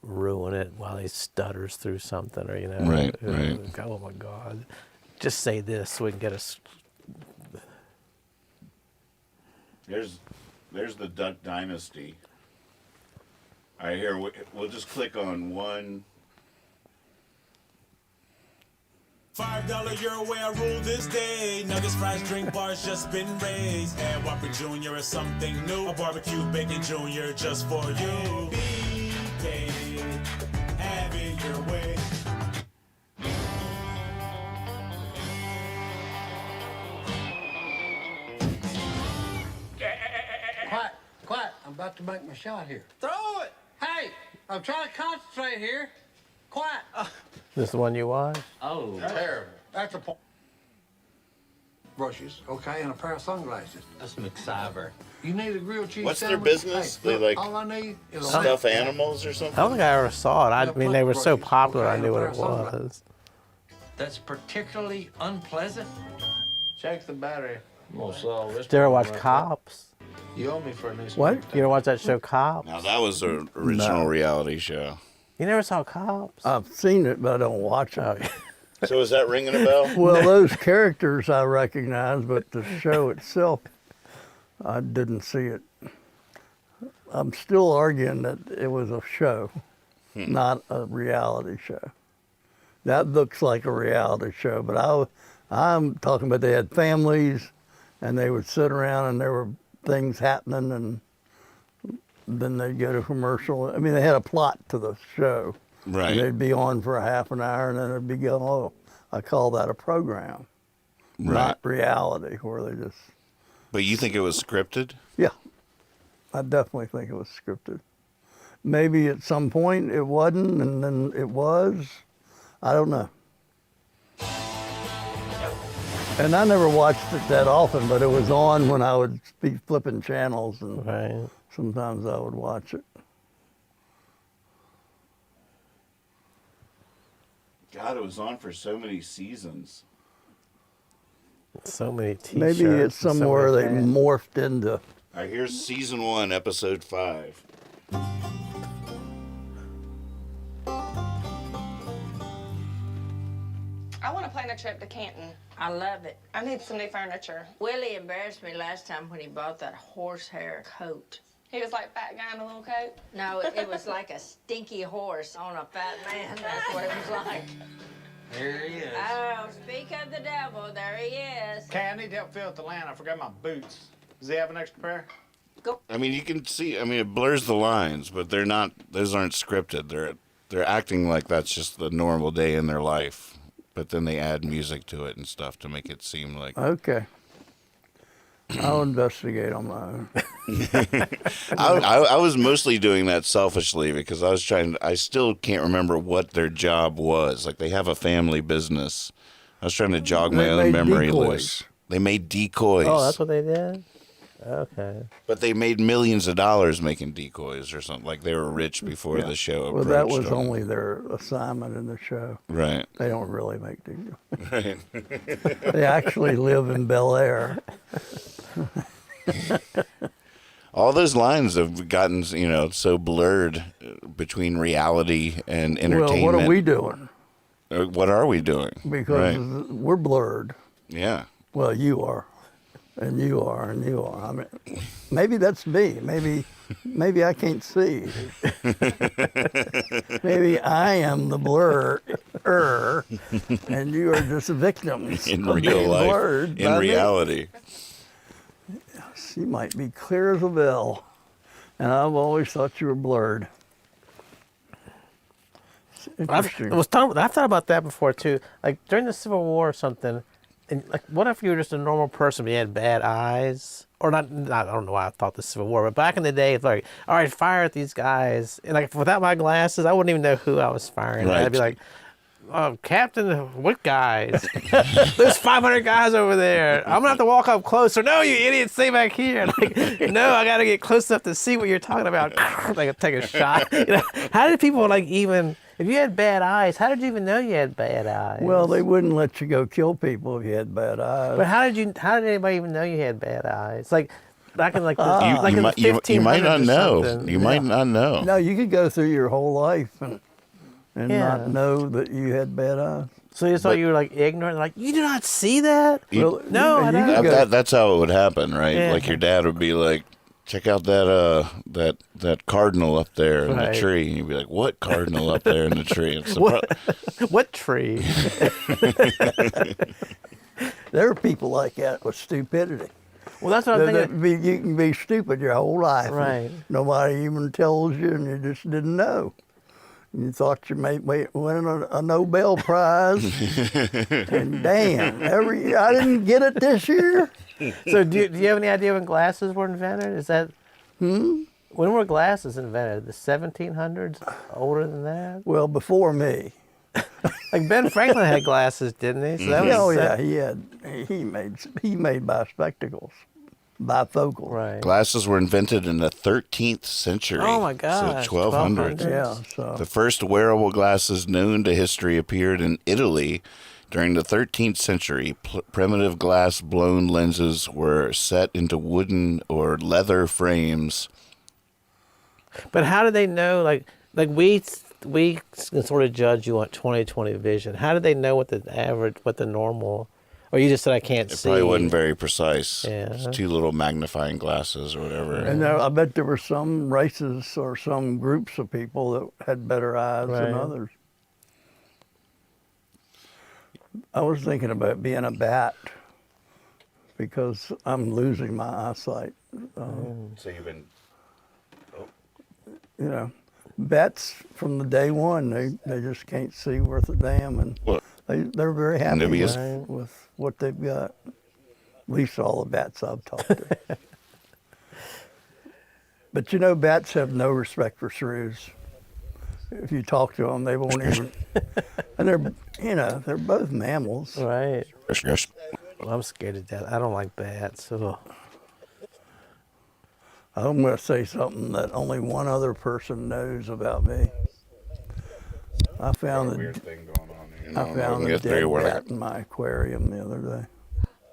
ruin it while he stutters through something or Right, you know, right. oh my God, just say this so we can get us. There's the Duck Dynasty. All right, here we'll just click on one. $5 your way I rule this day. Nuggets, fries, drink bars just been raised. And Whopper Jr. is something new. A barbecue bacon Jr. just for you. BK, have it your way. Quiet. I'm about to make my shot here. Throw it! Hey, I'm trying to concentrate here. Quiet. This is the one you watch? Oh, terrible. That's a point. brushes, okay, and a pair of sunglasses. That's McCyber. You need a grilled cheese What's their sandwich? business? Hey, They, look, like, all I need is a Stuff lamp. animals or I something? don't think I ever saw it. I Yeah, mean, they were so brushes, popular, I okay, knew what and it a pair of was. That's particularly unpleasant. Check the battery. I'm gonna solve this. Did you ever problem watch right there. Cops? You owe me for a new What? You ever watch that show Cops? Now, that was an original No. reality show. You never saw Cops? I've seen it, but I don't watch it. Oh, So is that ringing a bell? Well, those characters I recognize, but the show itself, I didn't see it. I'm still arguing that it was a show, not a reality show. That looks like a reality show, but I'm talking about they had families, and they would sit around, and there were things happening, and then they'd go to commercial. I mean, they had a plot to the show. Right. And they'd be on for a half an hour, and then it'd be going, oh, I call that a program, not reality, where they just, But you think it was scripted? yeah, I definitely think it was scripted. Maybe at some point it wasn't, and then it was. I don't know. And I never watched it that often, but it was on when I would be flipping channels, and right. sometimes I would watch it. God, it was on for so many seasons. So many T-shirts. Maybe it's and so somewhere many they fans. morphed into. All right, here's season 1, episode 5. I want to plan a trip to Canton. I love it. I need some new furniture. Willie embarrassed me last time when he bought that horsehair coat. He was like fat guy in a little coat. No, it was like a stinky horse on a fat man. That's what it was like. Here he is. Oh, speak of the devil, there he is. Okay, I need help fill out the land. I forgot my boots. Does he have an extra pair? I mean, you can see. I mean, it blurs the lines, but they're not. Those aren't scripted. They're acting like that's just the normal day in their life. But then they add music to it and stuff to make it seem like. Okay. I'll investigate on my own. I was mostly doing that selfishly because I was trying. I still can't remember what their job was. Like, they have a family business. I was trying to jog my They own made memory decoys. loose. They made decoys. Oh, that's what they did? Okay. But they made millions of dollars making decoys or something. Like, they were rich before the show Well, approached that was them. only their assignment in the show. Right. They don't really make deals. Right. They actually live in Bel Air. All those lines have gotten, so blurred between reality and entertainment. Well, what are we doing? What are we doing? Because Right. we're blurred. Yeah. Well, you are, and you are, and you are. I mean, maybe that's me. Maybe I can't see. Maybe I am the blur, and you are just victims In of real being life. blurred In by me. reality. She might be clear as a bell, and I've always thought you were blurred. It's interesting. I've thought about that before too. Like during the Civil War or something, and like, what if you were just a normal person but you had bad eyes? Or not, I don't know why I thought the Civil War, but back in the day, it's like, all right, fire at these guys. And like, without my glasses, I wouldn't even know who I was firing at. Right. I'd be like, oh, Captain, what guys? There's 500 guys over there. I'm gonna have to walk up closer. No, you idiot, stay back here. Like, no, I gotta get close enough to see what you're talking about. Like, take a shot. How did people even? If you had bad eyes, how did you even know you had bad eyes? Well, they wouldn't let you go kill people if you had bad eyes. But how did anybody even know you had bad eyes? Like back in like the You in the might not 1500s or know. something. You might not know. No, you could go through your whole life and Yeah. not know that you had bad eyes. So you thought you were like ignorant, like you do not see that? You- No, I you don't. could go- That's how it would happen, right? Yeah. Like, your dad would be like, check out that cardinal up there in Right. the tree. And you'd be like, what cardinal up there in the tree? It's the What tree? There are people like that with stupidity. Well, that's what I'm thinking. You can be stupid your whole life. and Right. Nobody even tells you, and you just didn't know. You thought you may win a Nobel Prize, and damn, I didn't get it this year. So do you have any idea when glasses were invented? Is that when were glasses invented? The 1700s? Older than that? Well, before me. Like Ben Franklin had glasses, didn't he? So that was, Oh yeah, he made bispectacles, bifocals. Right. Glasses were invented in the 13th century. Oh my gosh, So 1200s. 1200s. Yeah, so The first wearable glasses known to history appeared in Italy during the 13th century. Primitive glass blown lenses were set into wooden or leather frames. But how do they know? Like we can sort of judge you on 20/20 vision. How do they know what the average, what the normal? Or you just said I can't It see. probably wasn't very precise. Yeah. It's too little magnifying glasses or whatever. and I bet there were some races or some groups of people that had better eyes than Right. others. I was thinking about being a bat because I'm losing my eyesight. So you've been... You know, bats from the day one, they just can't see worth a damn, and Well, they're very happy Nubius. with what they've got. At least all the bats I've talked to. But you know, bats have no respect for shrews. If you talk to them, they won't even. And they're both mammals. Right. Yes. Well, I'm scared to death. I don't like bats. So I'm going to say something that only one other person knows about me. I found a thing going on here. I found a dead bat in my aquarium the other day.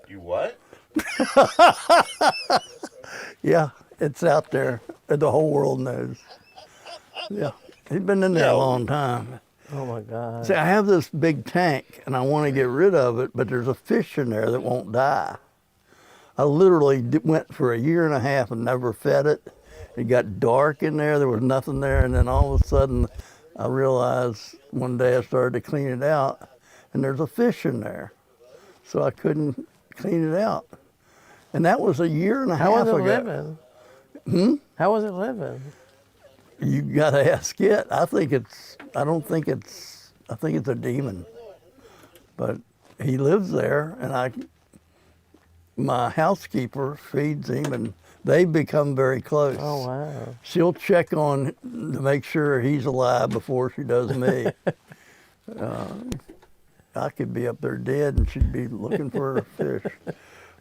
You what? Yeah, it's out there. The whole world knows. Yeah, he's been in there a long time. oh my God. See, I have this big tank, and I want to get rid of it, but there's a fish in there that won't die. I literally went for a year and a half and never fed it. It got dark in there. There was nothing there, and then all of a sudden, I realized one day I started to clean it out, and there's a fish in there. So I couldn't clean it out. And that was a year and a How half was it ago. living? How was it living? You gotta ask it. I think it's a demon. But he lives there, and my housekeeper feeds him, and they become very close. Oh wow. She'll check on to make sure he's alive before she does me. I could be up there dead, and she'd be looking for her fish.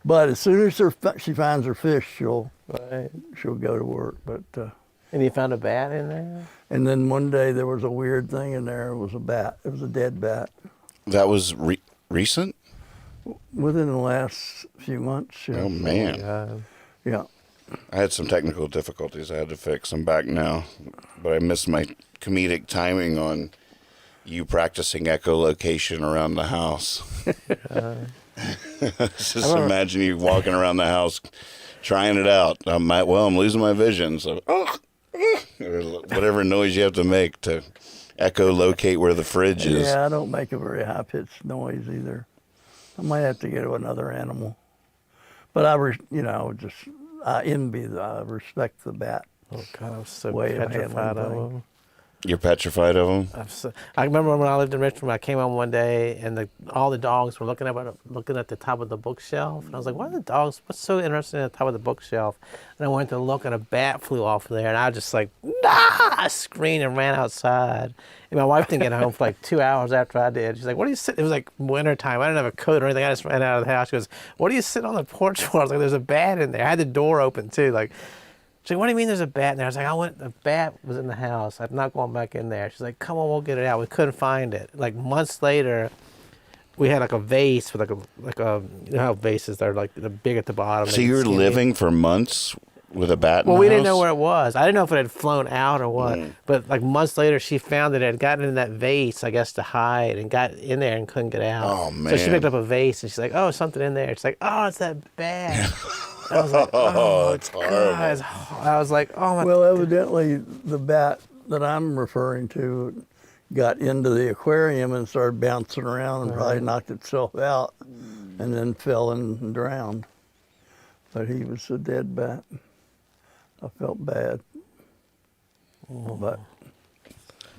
But as soon as she finds her fish, she'll go to work. But And you found a bat in there? and then one day there was a weird thing in there. It was a bat. It was a dead bat. That was recent? Within the last few months. Yeah. Oh, man. God. Yeah. I had some technical difficulties I had to fix. I'm back now. But I missed my comedic timing on you practicing echolocation around the house. Just imagine you walking around the house trying it out. I'm losing my vision. So, whatever noise you have to make to echolocate where the fridge is. Yeah, I don't make a very high-pitched noise either. I might have to get to another animal. But I respect the bat. Oh God, I'm so Way of petrified of handling them. You're petrified of them? I remember when I lived in Richmond, I came home one day and all the dogs were looking at the top of the bookshelf. And I was like, what's so interesting at the top of the bookshelf? And I went to look and a bat flew off there. And I was just like, nah! I screamed and ran outside. And my wife didn't get home for like 2 hours after I did. She's like, what are you sitting? It was like wintertime. I didn't have a coat or anything. I just ran out of the house. She goes, what are you sitting on the porch for? I was like, there's a bat in there. I had the door open too. She's like, what do you mean there's a bat in there? I was like, the bat was in the house. I'm not going back in there. She's like, come on, we'll get it out. We couldn't find it. Like months later, we had like a vase with like a you know how vases are like the big at the bottom. So you were living for months with a bat in the Well, we house? didn't know where it was. I didn't know if it had flown out or what. But like months later, she found that it had gotten in that vase, I guess, to hide, and got in there and couldn't get out. Oh, man. So she picked up a vase and she's like, oh, something in there. She's like, oh, it's that bat. I was like, oh, it's horrible. God. I was like, oh my. Well, evidently the bat that I'm referring to got into the aquarium and started bouncing around and probably knocked itself out and then fell and drowned. But he was a dead bat. I felt bad. But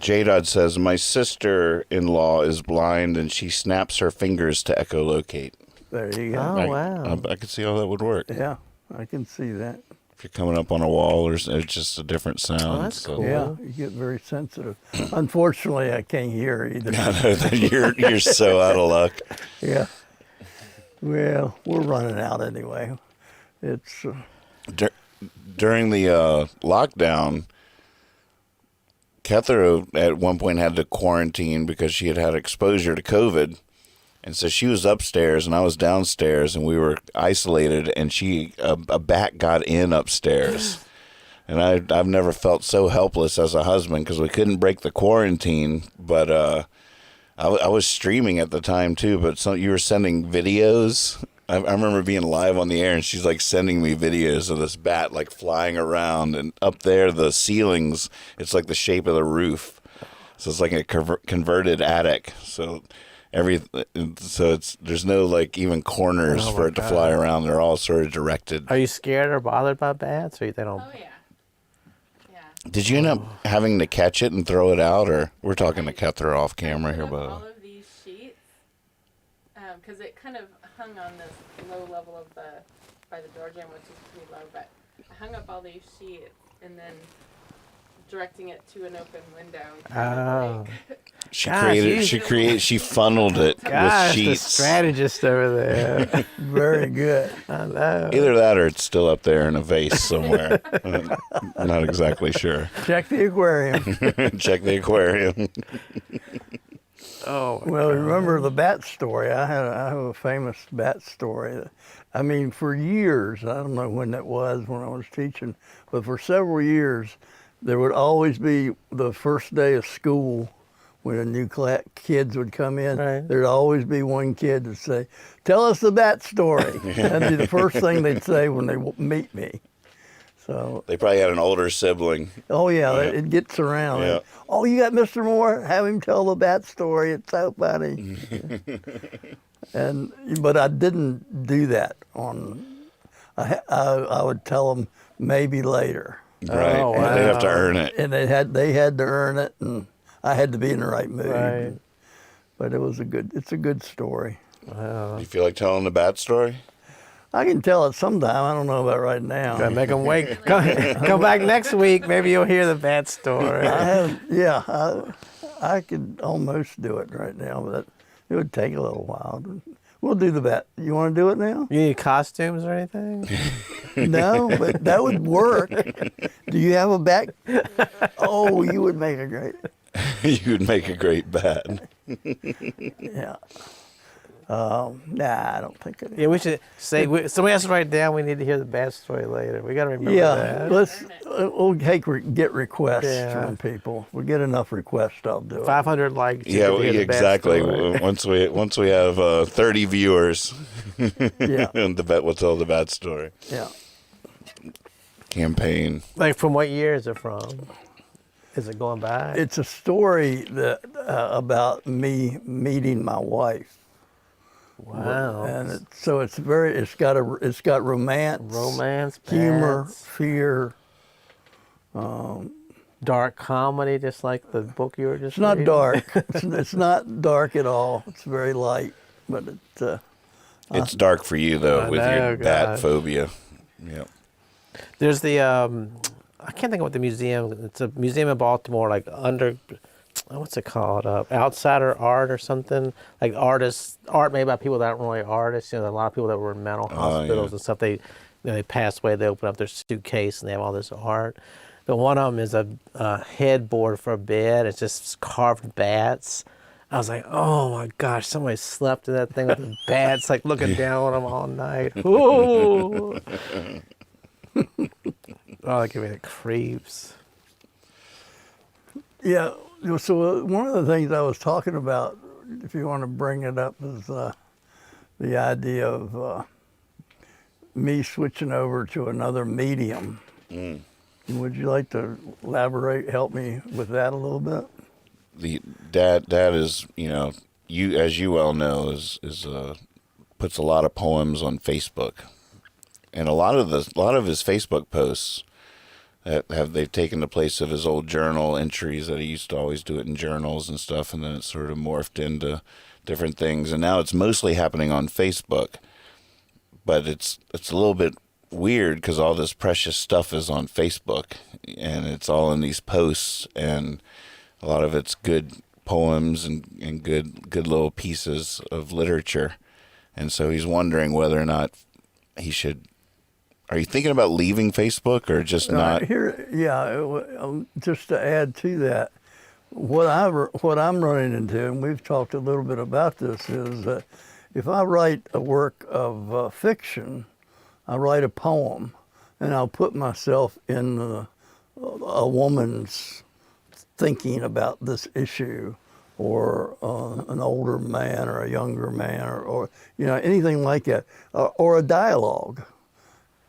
J-Dod says, my sister-in-law is blind and she snaps her fingers to echolocate. there you go. Oh, wow. I could see how that would work. Yeah, I can see that. If you're coming up on a wall, or it's just a different sound. Oh, that's cool. Yeah, you get very sensitive. Unfortunately, I can't hear either. you're so out of luck. Yeah. Well, we're running out anyway. It's During the lockdown, Kethra at one point had to quarantine because she had exposure to COVID. And so she was upstairs and I was downstairs and we were isolated, and a bat got in upstairs. And I've never felt so helpless as a husband because we couldn't break the quarantine. But I was streaming at the time too. But you were sending videos. I remember being live on the air and she's like sending me videos of this bat like flying around, and up there the ceilings, it's like the shape of the roof. So it's like a converted attic. So there's no like even corners for it to fly around. They're all sort of directed. Are you scared or bothered by bats, or they don't? Oh yeah. Yeah. Did you end up having to catch it and throw it out, or we're talking to Kethra off camera here, but all of these sheets, because it kind of hung on this low level of by the door jamb, which is pretty low, but I hung up all these sheets and then directing it to an open window. Oh. she funneled it Gosh, with the sheets. strategist over there. very good. I know. Either that or it's still up there in a vase somewhere. I'm not exactly sure. Check the aquarium. Check the aquarium. Oh. Well, remember the bat story? I have a famous bat story. I mean, for years, I don't know when that was when I was teaching, but for several years, there would always be the first day of school when a new kids would come in. Right. There'd always be one kid to say, "Tell us the bat story." That'd be the first thing they'd say when they meet me. So. They probably had an older sibling. Oh yeah, it gets around. Yeah. Oh, you got Mr. Moore? Have him tell the bat story. It's so funny. But I didn't do that I would tell them maybe later. Right. Oh, wow. They have to earn it. And they had to earn it, and I had to be in the right mood. Right. But it's a good story. Wow. You feel like telling the bat story? I can tell it sometime. I don't know about right now. Gotta make them wait. Come back next week. Maybe you'll hear the bat story. I could almost do it right now, but it would take a little while. We'll do the bat. You want to do it now? You need costumes or anything? No, but that would work. Do you have a bat? Oh, you would make a great. You would make a great bat. Yeah. Nah, I don't think it is. Yeah, we should say. Somebody has to write down. We need to hear the bat story later. We gotta remember Yeah, that. we'll get requests Yeah. from people. If we get enough requests, I'll do it. 500 likes. you Yeah, get to hear the bat exactly. story. Once we have 30 viewers, Yeah, and we'll tell the bat story. yeah. Campaign. Like, from what year is it from? Is it going back? It's a story that about me meeting my wife. Wow. And it's got romance, humor, bats, fear. dark comedy, just like the book you were just It's not reading. dark. It's not dark at all. It's very light, but It's dark for you though, I with know, your bat gosh. phobia. Yep. There's the I can't think of what the museum. It's a museum in Baltimore, like what's it called? Outsider art or something. Like art made by people that aren't really artists. You know, a lot of people that were in mental hospitals yeah. and stuff. They pass away. They open up their suitcase and they have all this art. But one of them is a headboard for a bed. It's just carved bats. I was like, oh my gosh, somebody slept in that thing with the bats, like looking down on them all night. Ooh. Oh, that gave me the creeps. yeah. So one of the things I was talking about, if you want to bring it up, is the idea of me switching over to another medium. Would you like to help me with that a little bit? The dad is, you as you well know, is puts a lot of poems on Facebook, and a lot of his Facebook posts they've taken the place of his old journal entries that he used to always do it in journals and stuff, and then it's sort of morphed into different things, and now it's mostly happening on Facebook, but it's a little bit weird because all this precious stuff is on Facebook, and it's all in these posts, and a lot of it's good poems and good little pieces of literature. And so he's wondering whether or not he should. Are you thinking about leaving Facebook or just not? Just to add to that, what I'm running into, and we've talked a little bit about this, is that if I write a work of fiction, I write a poem, and I'll put myself in a woman's thinking about this issue, or an older man or a younger man, or anything like that, or a dialogue.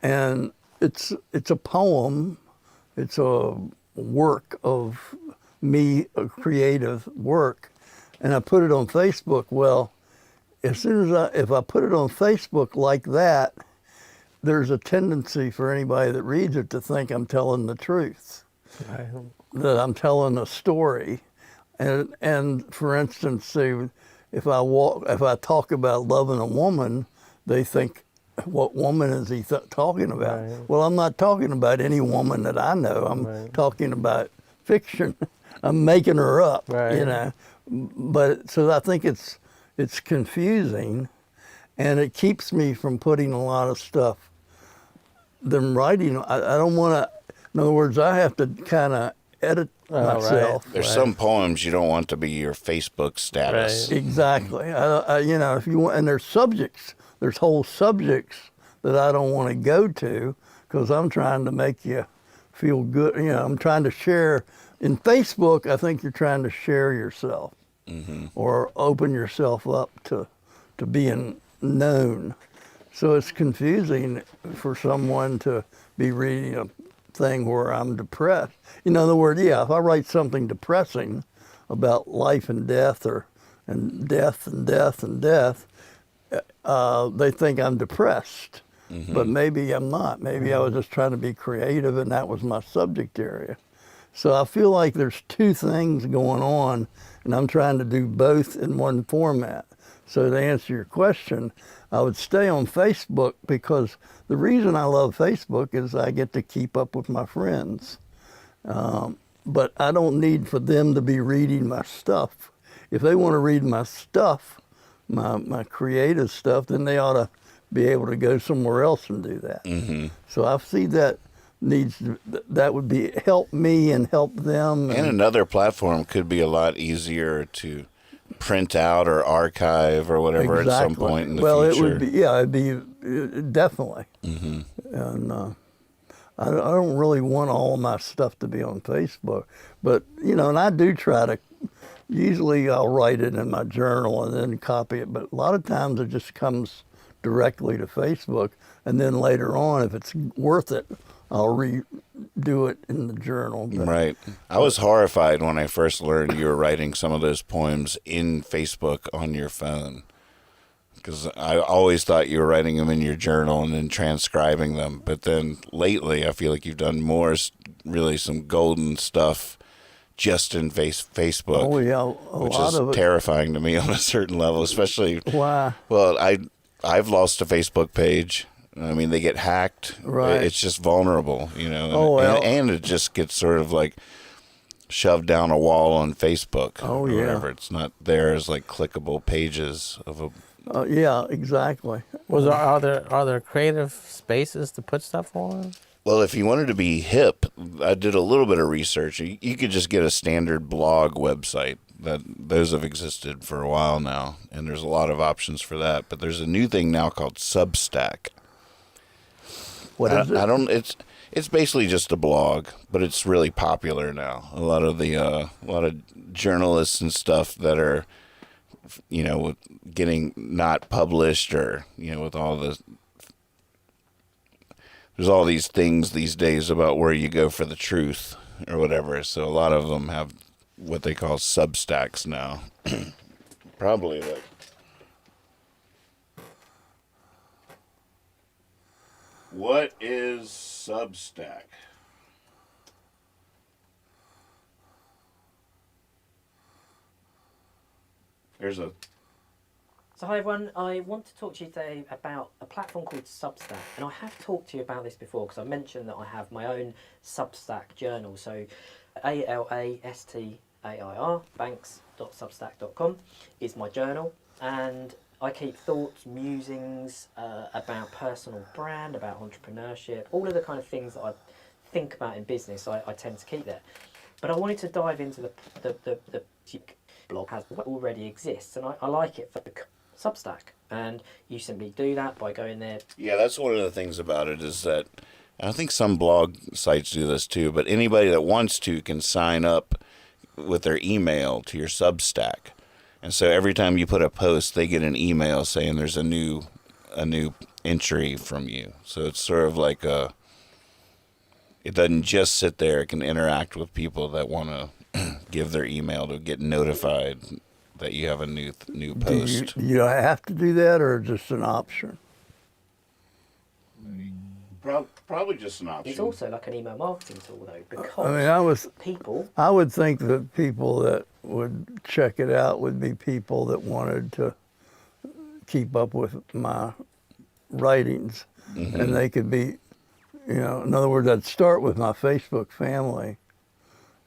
And it's a poem, it's a work of me, a creative work, and I put it on Facebook. Well, as soon as if I put it on Facebook like that, there's a tendency for anybody that reads it to think I'm telling the truth, that I'm telling a story. And for instance, say, if I talk about loving a woman, they think, what woman is he talking about? Right. Well, I'm not talking about any woman that I know. I'm talking about fiction. I'm making her up, But so I think it's confusing, and it keeps me from putting a lot of stuff. Them writing, I don't want to. In other words, I have to kind of edit myself. There's some poems you don't want to be your Facebook status. Exactly. If you want, and there's subjects. There's whole subjects that I don't want to go to because I'm trying to make you feel good. I'm trying to share. In Facebook, I think you're trying to share yourself or open yourself up to being known. So it's confusing for someone to be reading a thing where I'm depressed. In other words, if I write something depressing about life and death, and death, they think I'm depressed. But maybe I'm not. Maybe I was just trying to be creative, and that was my subject area. So I feel like there's two things going on, and I'm trying to do both in one format. So to answer your question, I would stay on Facebook because the reason I love Facebook is I get to keep up with my friends. But I don't need for them to be reading my stuff. If they want to read my stuff, my creative stuff, then they ought to be able to go somewhere else and do that. So I see that that would be help me and help them. And another platform could be a lot easier to print out or archive or whatever at some point in the future. It would be, it'd be definitely. And I don't really want all my stuff to be on Facebook, but and I do try to. Usually I'll write it in my journal and then copy it, but a lot of times it just comes directly to Facebook, and then later on, if it's worth it, I'll redo it in the journal. Right. I was horrified when I first learned you were writing some of those poems in Facebook on your phone, because I always thought you were writing them in your journal and then transcribing them. But then lately, I feel like you've done more, really some golden stuff just in Facebook. Oh, yeah. Which is terrifying to me on a certain level, especially. Why? Well, I've lost a Facebook page. I mean, they get hacked. Right. It's just vulnerable, and it just gets sort of like shoved down a wall on Facebook. Oh, or yeah. whatever. It's not there as like clickable pages of a. Yeah, exactly. Are there creative spaces to put stuff on? Well, if you wanted to be hip, I did a little bit of research. You could just get a standard blog website. Those have existed for a while now, and there's a lot of options for that. But there's a new thing now called Substack. What is it? It's basically just a blog, but it's really popular now. A lot of journalists and stuff that are, getting not published, or with all the. There's all these things these days about where you go for the truth or whatever. So a lot of them have what they call Substacks now. Probably like. What is Substack? So hi everyone, I want to talk to you today about a platform called Substack, and I have talked to you about this before because I mentioned that I have my own Substack journal. So ALASTAIR, banks.substack.com is my journal, and I keep thoughts, musings about personal brand, about entrepreneurship, all of the kind of things that I think about in business. I tend to keep there. But I wanted to dive into the blog has what already exists, and I like it for the Substack, and you simply do that by going there. Yeah, that's one of the things about it is that I think some blog sites do this too, but anybody that wants to can sign up with their email to your Substack. And so every time you put a post, they get an email saying there's a new entry from you. So it's sort of like it doesn't just sit there, it can interact with people that want to give their email to get notified that you have a new post. Do you have to do that, or just an option? Probably just an option. It's also like an email marketing tool though, because I would think that people that would check it out would be people that wanted to keep up with my writings, and they could be, in other words, I'd start with my Facebook family,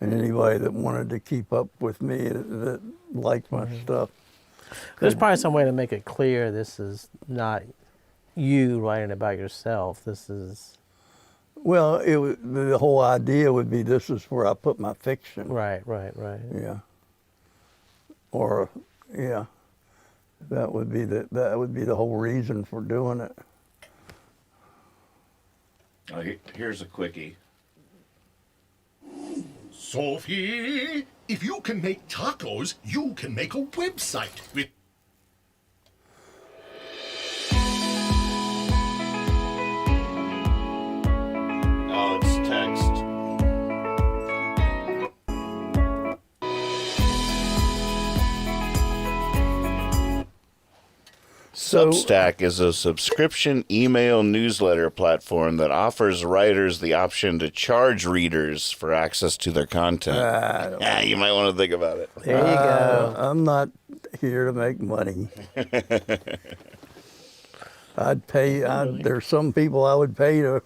and anybody that wanted to keep up with me that liked my stuff. There's probably some way to make it clear this is not you writing about yourself. This is... Well, the whole idea would be this is where I put my fiction. Right. Yeah. Or, yeah, that would be the whole reason for doing it. Oh, here's a quickie. Sophie, if you can make tacos, you can make a website with... Oh, it's text. Substack is a subscription email newsletter platform that offers writers the option to charge readers for access to their content. You might want to think about it. There you go. I'm not here to make money. I'd pay. There's some people I would pay to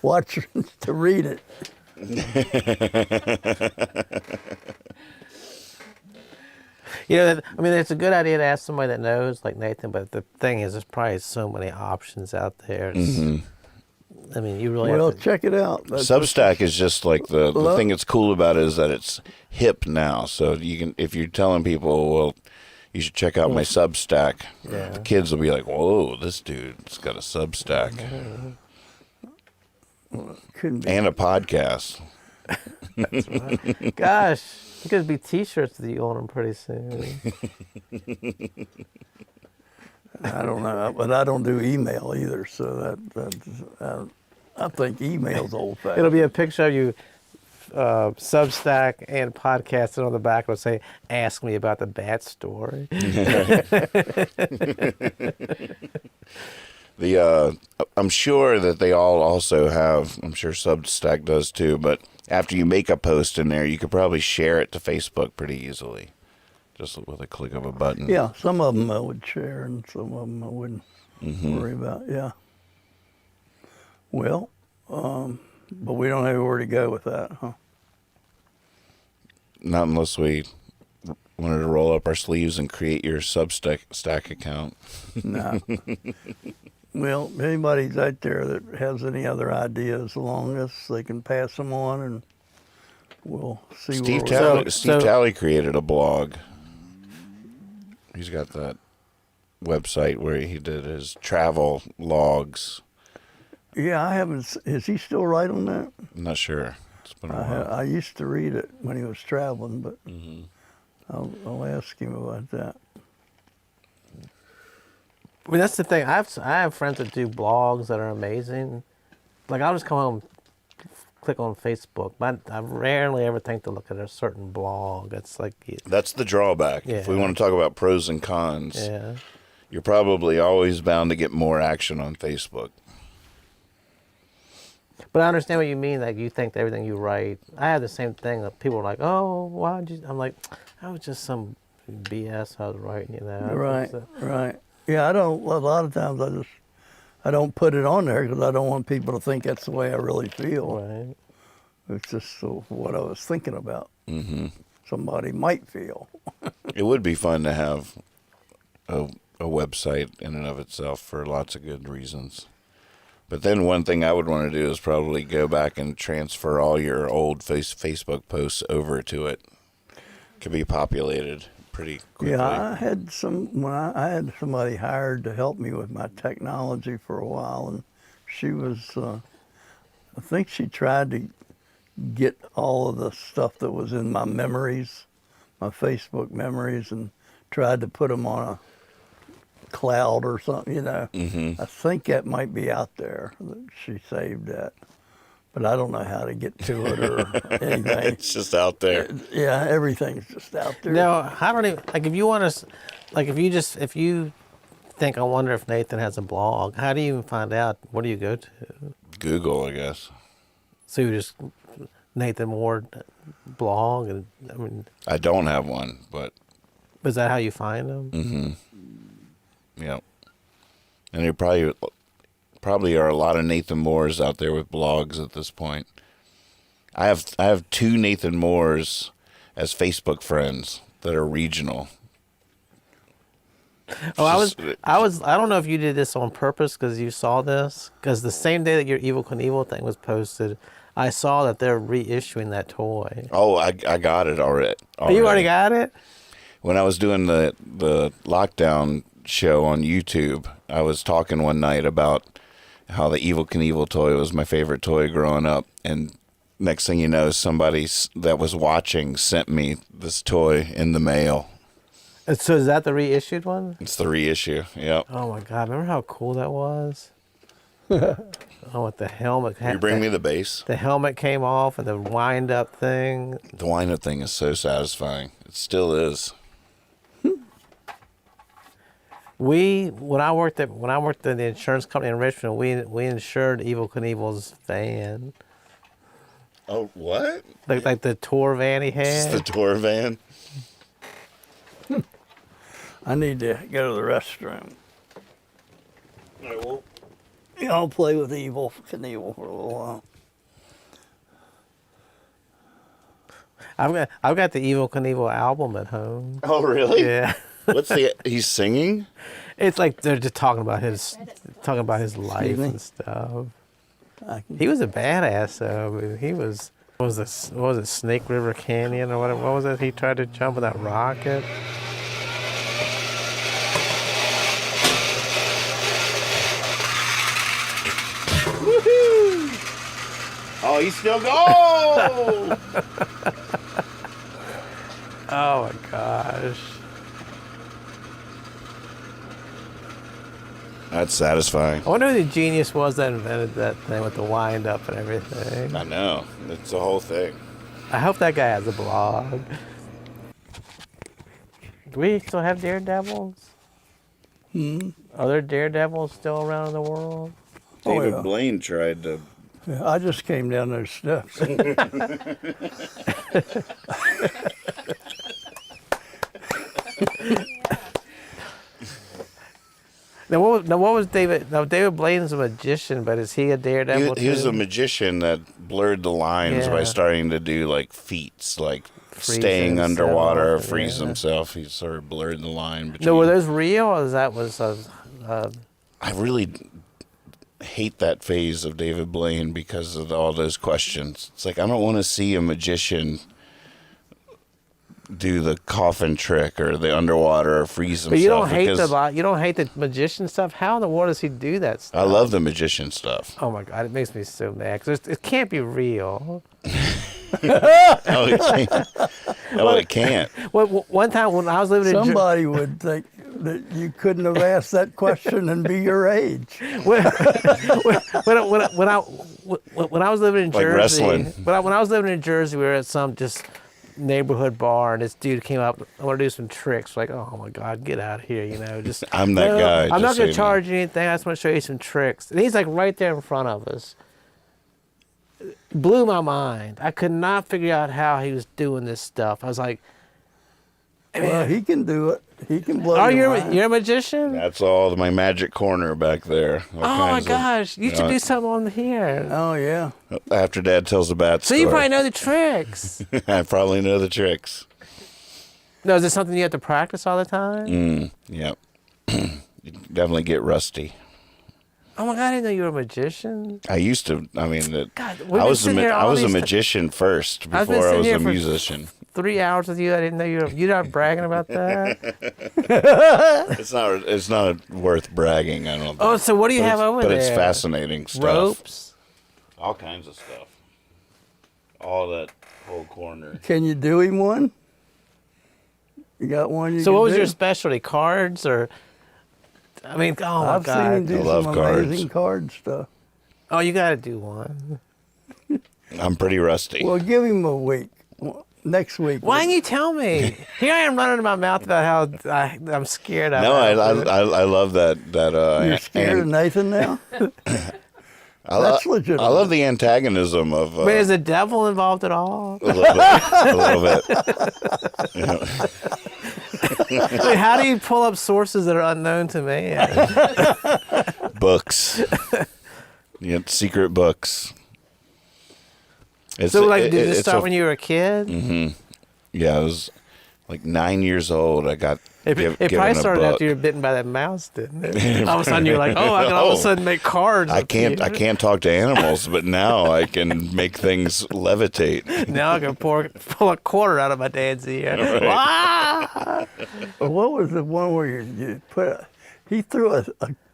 watch to read it. It's a good idea to ask somebody that knows, like Nathan, but the thing is, there's probably so many options out there. You really have to... check it out. Substack is just like the thing that's cool about it is that it's hip now. So you can, if you're telling people, well, you should check out my Substack, the kids will be like, whoa, this dude's got a Substack. And a podcast. That's right. Gosh, there could be T-shirts that you own them pretty soon. I don't know, but I don't do email either, so I think email's old-fashioned. It'll be a picture of you, Substack and podcast, and on the back it'll say, "Ask me about the bat story." I'm sure that they all also have, I'm sure Substack does too, but after you make a post in there, you could probably share it to Facebook pretty easily, just with a click of a button. Yeah, some of them I would share, and some of them I wouldn't worry about. Yeah. Well, but we don't have anywhere to go with that, huh? Not unless we wanted to roll up our sleeves and create your Substack account. No. Well, anybody's out there that has any other ideas along this, they can pass them on, and we'll see. Steve Talley created a blog. He's got that website where he did his travel logs. Yeah, I haven't. Is he still right on that? I'm not sure. It's been a while. I used to read it when he was traveling, but I'll ask him about that. That's the thing. I have friends that do blogs that are amazing. Like, I'll just come home, click on Facebook, but I rarely ever think to look at a certain blog. It's like... That's the drawback. Yeah. If we want to talk about pros and cons, you're probably always bound to get more action on Facebook. But I understand what you mean. Like, you think that everything you write... I have the same thing. People are like, oh, why'd you... I'm like, I was just some BS I was writing, you know. Right, So- right. Yeah, I don't. A lot of times I don't put it on there because I don't want people to think that's the way I really feel. Right. It's just what I was thinking about. Mm-hmm. Somebody might feel. It would be fun to have a website in and of itself for lots of good reasons. But then one thing I would want to do is probably go back and transfer all your old Facebook posts over to it. Could be populated pretty quickly. Yeah, I had I had somebody hired to help me with my technology for a while, and she was, I think she tried to get all of the stuff that was in my memories, my Facebook memories, and tried to put them on a cloud or something, you know. Mm-hmm. I think that might be out there that she saved that, but I don't know how to get to it or anything. It's just out there. Yeah, everything's just out there. No, I don't even, like if you want to, like if you think, I wonder if Nathan has a blog, how do you even find out? What do you go to? Google, I guess. So you just, Nathan Ward blog, and I mean, I don't have one, but is that how you find them? Mm-hmm. Yeah. And there probably are a lot of Nathan Moores out there with blogs at this point. I have 2 Nathan Moores as Facebook friends that are regional. Oh, I don't know if you did this on purpose because you saw this, because the same day that your Evil Knievel thing was posted, I saw that they're reissuing that toy. Oh, I got it already. Oh, you already got it? When I was doing the lockdown show on YouTube, I was talking one night about how the Evil Knievel toy was my favorite toy growing up, and next thing you know, somebody that was watching sent me this toy in the mail. And so is that the reissued one? It's the reissue, yep. Oh my God, remember how cool that was? Oh, with the helmet. Will you bring me the base? The helmet came off and the wind-up thing. The wind-up thing is so satisfying. It still is. When I worked at the insurance company in Richmond, we insured Evil Knievel's van. Oh, what? Like the tour van he had. Just the tour van? I need to go to the restroom. I'll play with Evil Knievel for a little while. I've got the Evil Knievel album at home. Oh, really? Yeah. He's singing? It's like they're just talking about his life and stuff. He was a badass though. I mean, he was. What was it Snake River Canyon or whatever? What was it? He tried to jump with that rocket. Oh, he's still going! Oh my gosh. That's satisfying. I wonder who the genius was that invented that thing with the wind up and everything. I know. It's the whole thing. I hope that guy has a blog. Do we still have daredevils? Are there daredevils still around in the world? David yeah. Blaine tried to... Yeah, I just came down those steps. Now what was David? Now David Blaine's a magician, but is he a daredevil? He was too? a magician that blurred the lines by Yeah. starting to do like feats, like Freeze staying himself, underwater, freeze yeah. himself. He sort of blurred the line between. No, were those real, or that was? I really hate that phase of David Blaine because of all those questions. It's like I don't want to see a magician do the coffin trick or the underwater or freeze himself. But you don't hate because you don't hate the magician stuff. How in the world does he do that stuff? I love the magician stuff. Oh my God, it makes me so mad because it can't be real. Oh, it can't. Oh, it can't. Well, one time when I was living in Somebody would think that you couldn't have asked that question and be your age. when I was living in Like Jersey, wrestling. when I was living in Jersey, we were at some just neighborhood bar, and this dude came up. I want to do some tricks. Like, oh my God, get out of here! You know, just I'm that guy, I'm just not so going you to know. charge you anything. I just want to show you some tricks. And he's like right there in front of us. Blew my mind. I could not figure out how he was doing this stuff. I was like, Well, he can do it. He can blow Oh, your mind. you're a magician? That's all my magic corner back there. All Oh my kinds of- gosh, you should do something on here. Oh, yeah. After Dad tells a bad So story. you probably know the tricks. I probably know the tricks. No, is it something you have to practice all the time? Yep. You definitely get rusty. Oh my god, I didn't know you were a magician. I used to. I mean, God, we've I been was sitting here all I was a these magician first I've been before I sitting was here a for musician. 3 hours with you. I didn't know you're not bragging about that. It's not worth bragging. I don't. Think. Oh, so what do you But have it's- over but there? it's fascinating stuff. Ropes. All kinds of stuff. All that whole corner. Can you do him one? You got one you So can what was do? your specialty? Cards or? I mean, oh my I've seen him god. do I love some cards. amazing card stuff. Oh, you got to do one. I'm pretty rusty. Well, give him a week. Next week. Why didn't you tell me? Here I am running my mouth about how I'm scared of. No, I love that. You're scared of Nathan now? That's legitimate. I love the antagonism of. Wait, is the devil involved at all? a little bit. A little bit. Wait, how do you pull up sources that are unknown to me? Books. Secret books. It's, So, like, did this it's start when you were a kid? Yeah, I was like 9 years old. I got. It given probably a started book. after you were bitten by that mouse, didn't it? All of a sudden you're like, oh, I can all of a sudden make cards. I with can't. you. I can't talk to animals, but now I can make things levitate. Now I can pull a quarter out of my dad's ear. Right. Ah! What was the one where you put? He threw a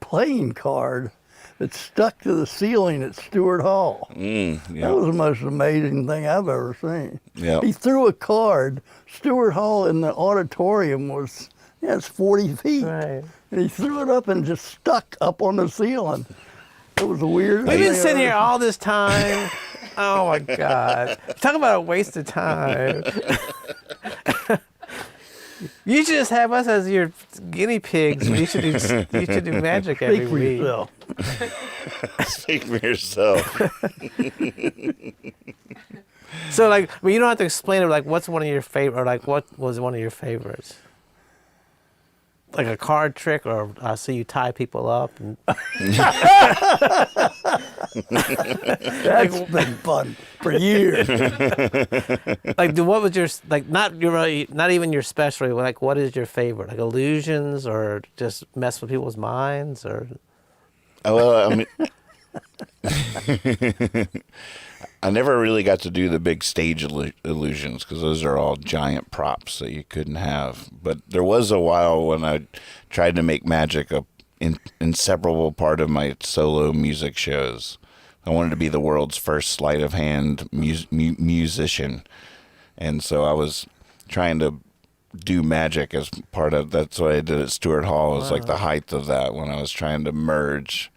playing card that stuck to the ceiling at Stewart Hall. Yeah. That was the most amazing thing I've ever seen. Yeah. He threw a card. Stewart Hall in the auditorium was, it's 40 feet. Right. And he threw it up and just stuck up on the ceiling. It was the weirdest We've been thing sitting I here ever- all this time. Oh my God. Talk about a waste of time. You should just have us as your guinea pigs. You should do magic every Speak for week. yourself. Speak for yourself. So, like, well, you don't have to explain it. Like, what's one of your favorite, or like, what was one of your favorites? Like a card trick, or I see you tie people up. And... That's been fun for years. Like, what was your not even your specialty? Like, what is your favorite? Like illusions, or just mess with people's minds, or? Well, I mean, I never really got to do the big stage illusions because those are all giant props that you couldn't have. But there was a while when I tried to make magic a inseparable part of my solo music shows. I wanted to be the world's first sleight of hand musician, and so I was trying to do magic as part of. That's what I did at Stewart Hall. It was like the height of that when I was trying to merge.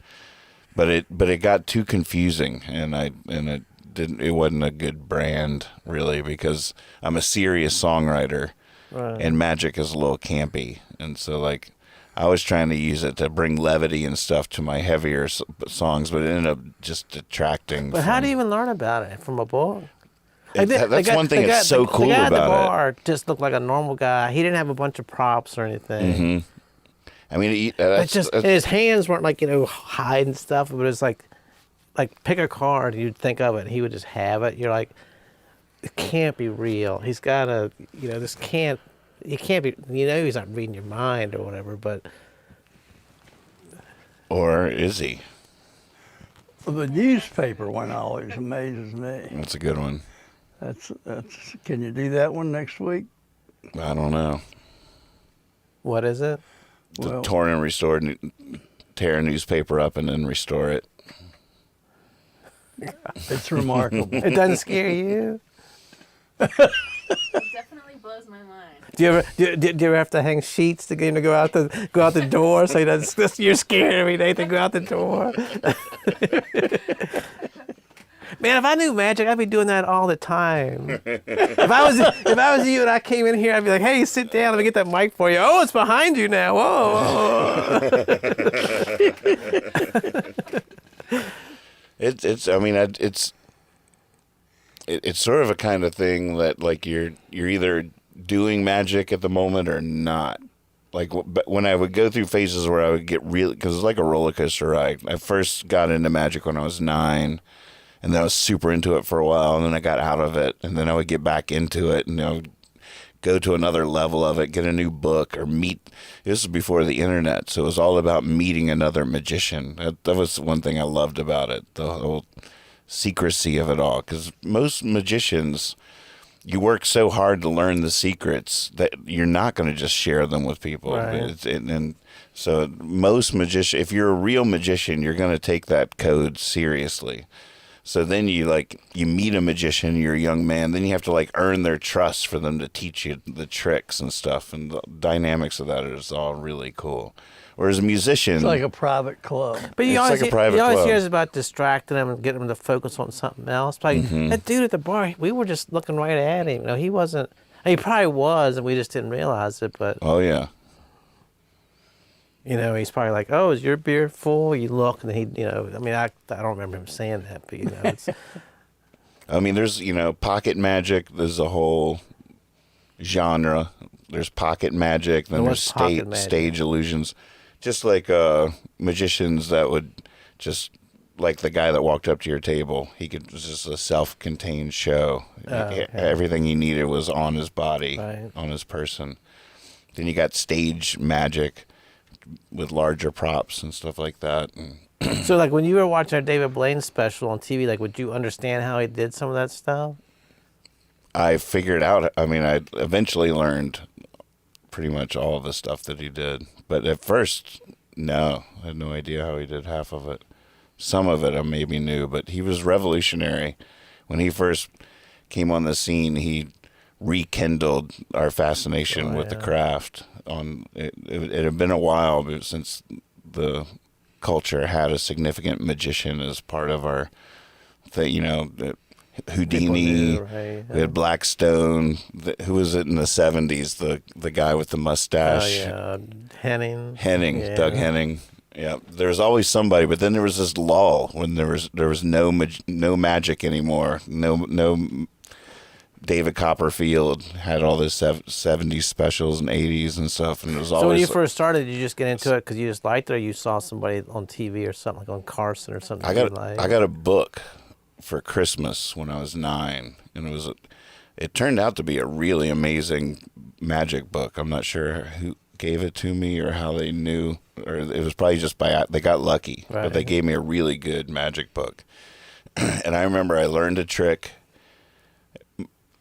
But it got too confusing, and it wasn't a good brand really, because I'm a serious songwriter, and magic is a little campy, and so like I was trying to use it to bring levity and stuff to my heavier songs, but it ended up just detracting. But how do you even learn about it? From a book? That's one thing that's so cool the guy about at the it. bar just looked like a normal guy. He didn't have a bunch of props or anything. Mm-hmm. I mean, It's just and his hands weren't like hide and stuff, but it's like pick a card, you'd think of it, and he would just have it. You're like, it can't be real. He's got to, this can't. He can't be. He's not reading your mind or whatever. But or is he? Well, the newspaper one always amazes me. That's a good one. That's. Can you do that one next week? I don't know. what is it? To torn and restore, tear a newspaper up and then restore it. It's remarkable. It doesn't scare you? It definitely blows my mind. Do you ever have to hang sheets to get him to go out the door so he doesn't? You're scared every day to go out the door. Man, if I knew magic, I'd be doing that all the time. If I was you and I came in here, I'd be like, "Hey, sit down. Let me get that mic for you." Oh, it's behind you now. Whoa. It's sort of a kind of thing that like you're either doing magic at the moment or not. Like, but when I would go through phases where I would get really, because it's like a roller coaster ride. I first got into magic when I was 9, and then I was super into it for a while, and then I got out of it, and then I would get back into it, and go to another level of it, get a new book, or meet. This was before the internet, so it was all about meeting another magician. That was one thing I loved about it, the whole secrecy of it all, because most magicians, you work so hard to learn the secrets that you're not going to just share them with people. Right. And so most magicians, if you're a real magician, you're going to take that code seriously. So then you meet a magician, you're a young man, then you have to earn their trust for them to teach you the tricks and stuff. And the dynamics of that is all really cool. Whereas a musician, It's like a private club. But you It's always, like a private you always club. hear about distracting them and getting them to focus on something else. Like that dude at the bar, we were just looking right at him. He wasn't. He probably was, and we just didn't realize it. But oh yeah. he's probably like, "Oh, is your beer full?" You look, and he, I mean, I don't remember him saying that, but it's, I mean, there's, pocket magic. There's a whole genre. There's pocket magic. Then And there's what's pocket magic? stage illusions. Just like magicians that would just, like the guy that walked up to your table. It was just a self-contained show. okay. Everything he needed was on his body, Right. on his person. Then you got stage magic with larger props and stuff like that. And so like when you were watching our David Blaine special on TV, would you understand how he did some of that stuff? I figured out, I mean, I eventually learned pretty much all of the stuff that he did. But at first, no, I had no idea how he did half of it. Some of it I maybe knew, but he was revolutionary. When he first came on the scene, he rekindled our fascination with the craft. It had been a while since the culture had a significant magician as part of our thing, Houdini. People knew, right? We had Blackstone. Who was it in the 70s? The guy with the mustache. Oh yeah, Henning. Yeah. Doug Henning. Yeah, there was always somebody, but then there was this lull when there was no magic anymore. No. David Copperfield had all this 70s specials and 80s and stuff, and it was always. So when you first started, did you just get into it because you just liked it, or you saw somebody on TV or something, like on Carson or something? I got a book for Christmas when I was 9, and it turned out to be a really amazing magic book. I'm not sure who gave it to me or how they knew, or it was probably just they got lucky, Right. but they gave me a really good magic book. And I remember I learned a trick.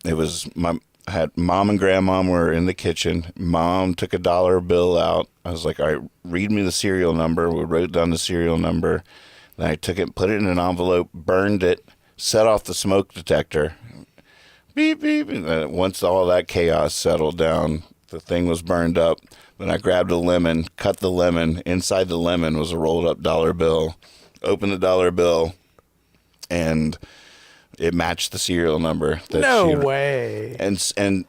It was I had mom and grandmom were in the kitchen. Mom took a $1 bill out. I was like, all right, read me the serial number. We wrote down the serial number. Then I took it, put it in an envelope, burned it, set off the smoke detector. Beep, beep. And then once all that chaos settled down, the thing was burned up. Then I grabbed a lemon, cut the lemon. Inside the lemon was a rolled up $1 bill. Opened the $1 bill, and it matched the serial number. No way. And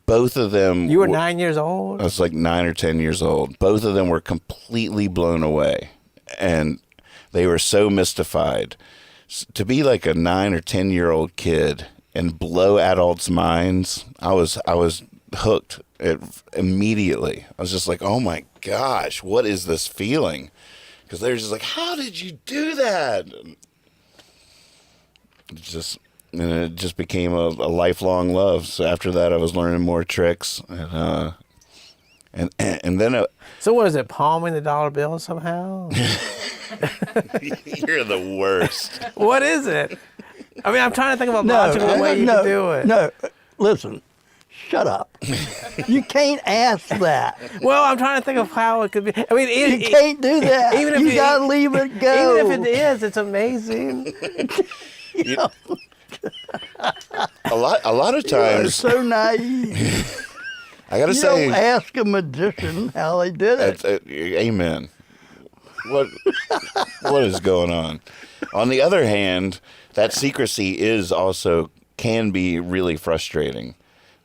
both of them. You were 9 years old? I was like 9 or 10 years old. Both of them were completely blown away. And they were so mystified. To be like a 9 or 10-year-old kid and blow adults' minds, I was hooked immediately. I was just like, oh my gosh, what is this feeling? Because they were just like, how did you do that? It just became a lifelong love. So after that, I was learning more tricks, and then So what is it? Palming the $1 bill somehow? you're the worst. What is it? I mean, I'm trying to think of a logical way you could do it. No, listen, shut up. You can't ask that. Well, I'm trying to think of how it could be. I mean, You can't do that. Even if you gotta leave it go. Even if it is, it's amazing. A lot of You are times, so naive. I gotta You say, don't ask a magician how they did it. amen. What is going on? On the other hand, that secrecy can be really frustrating,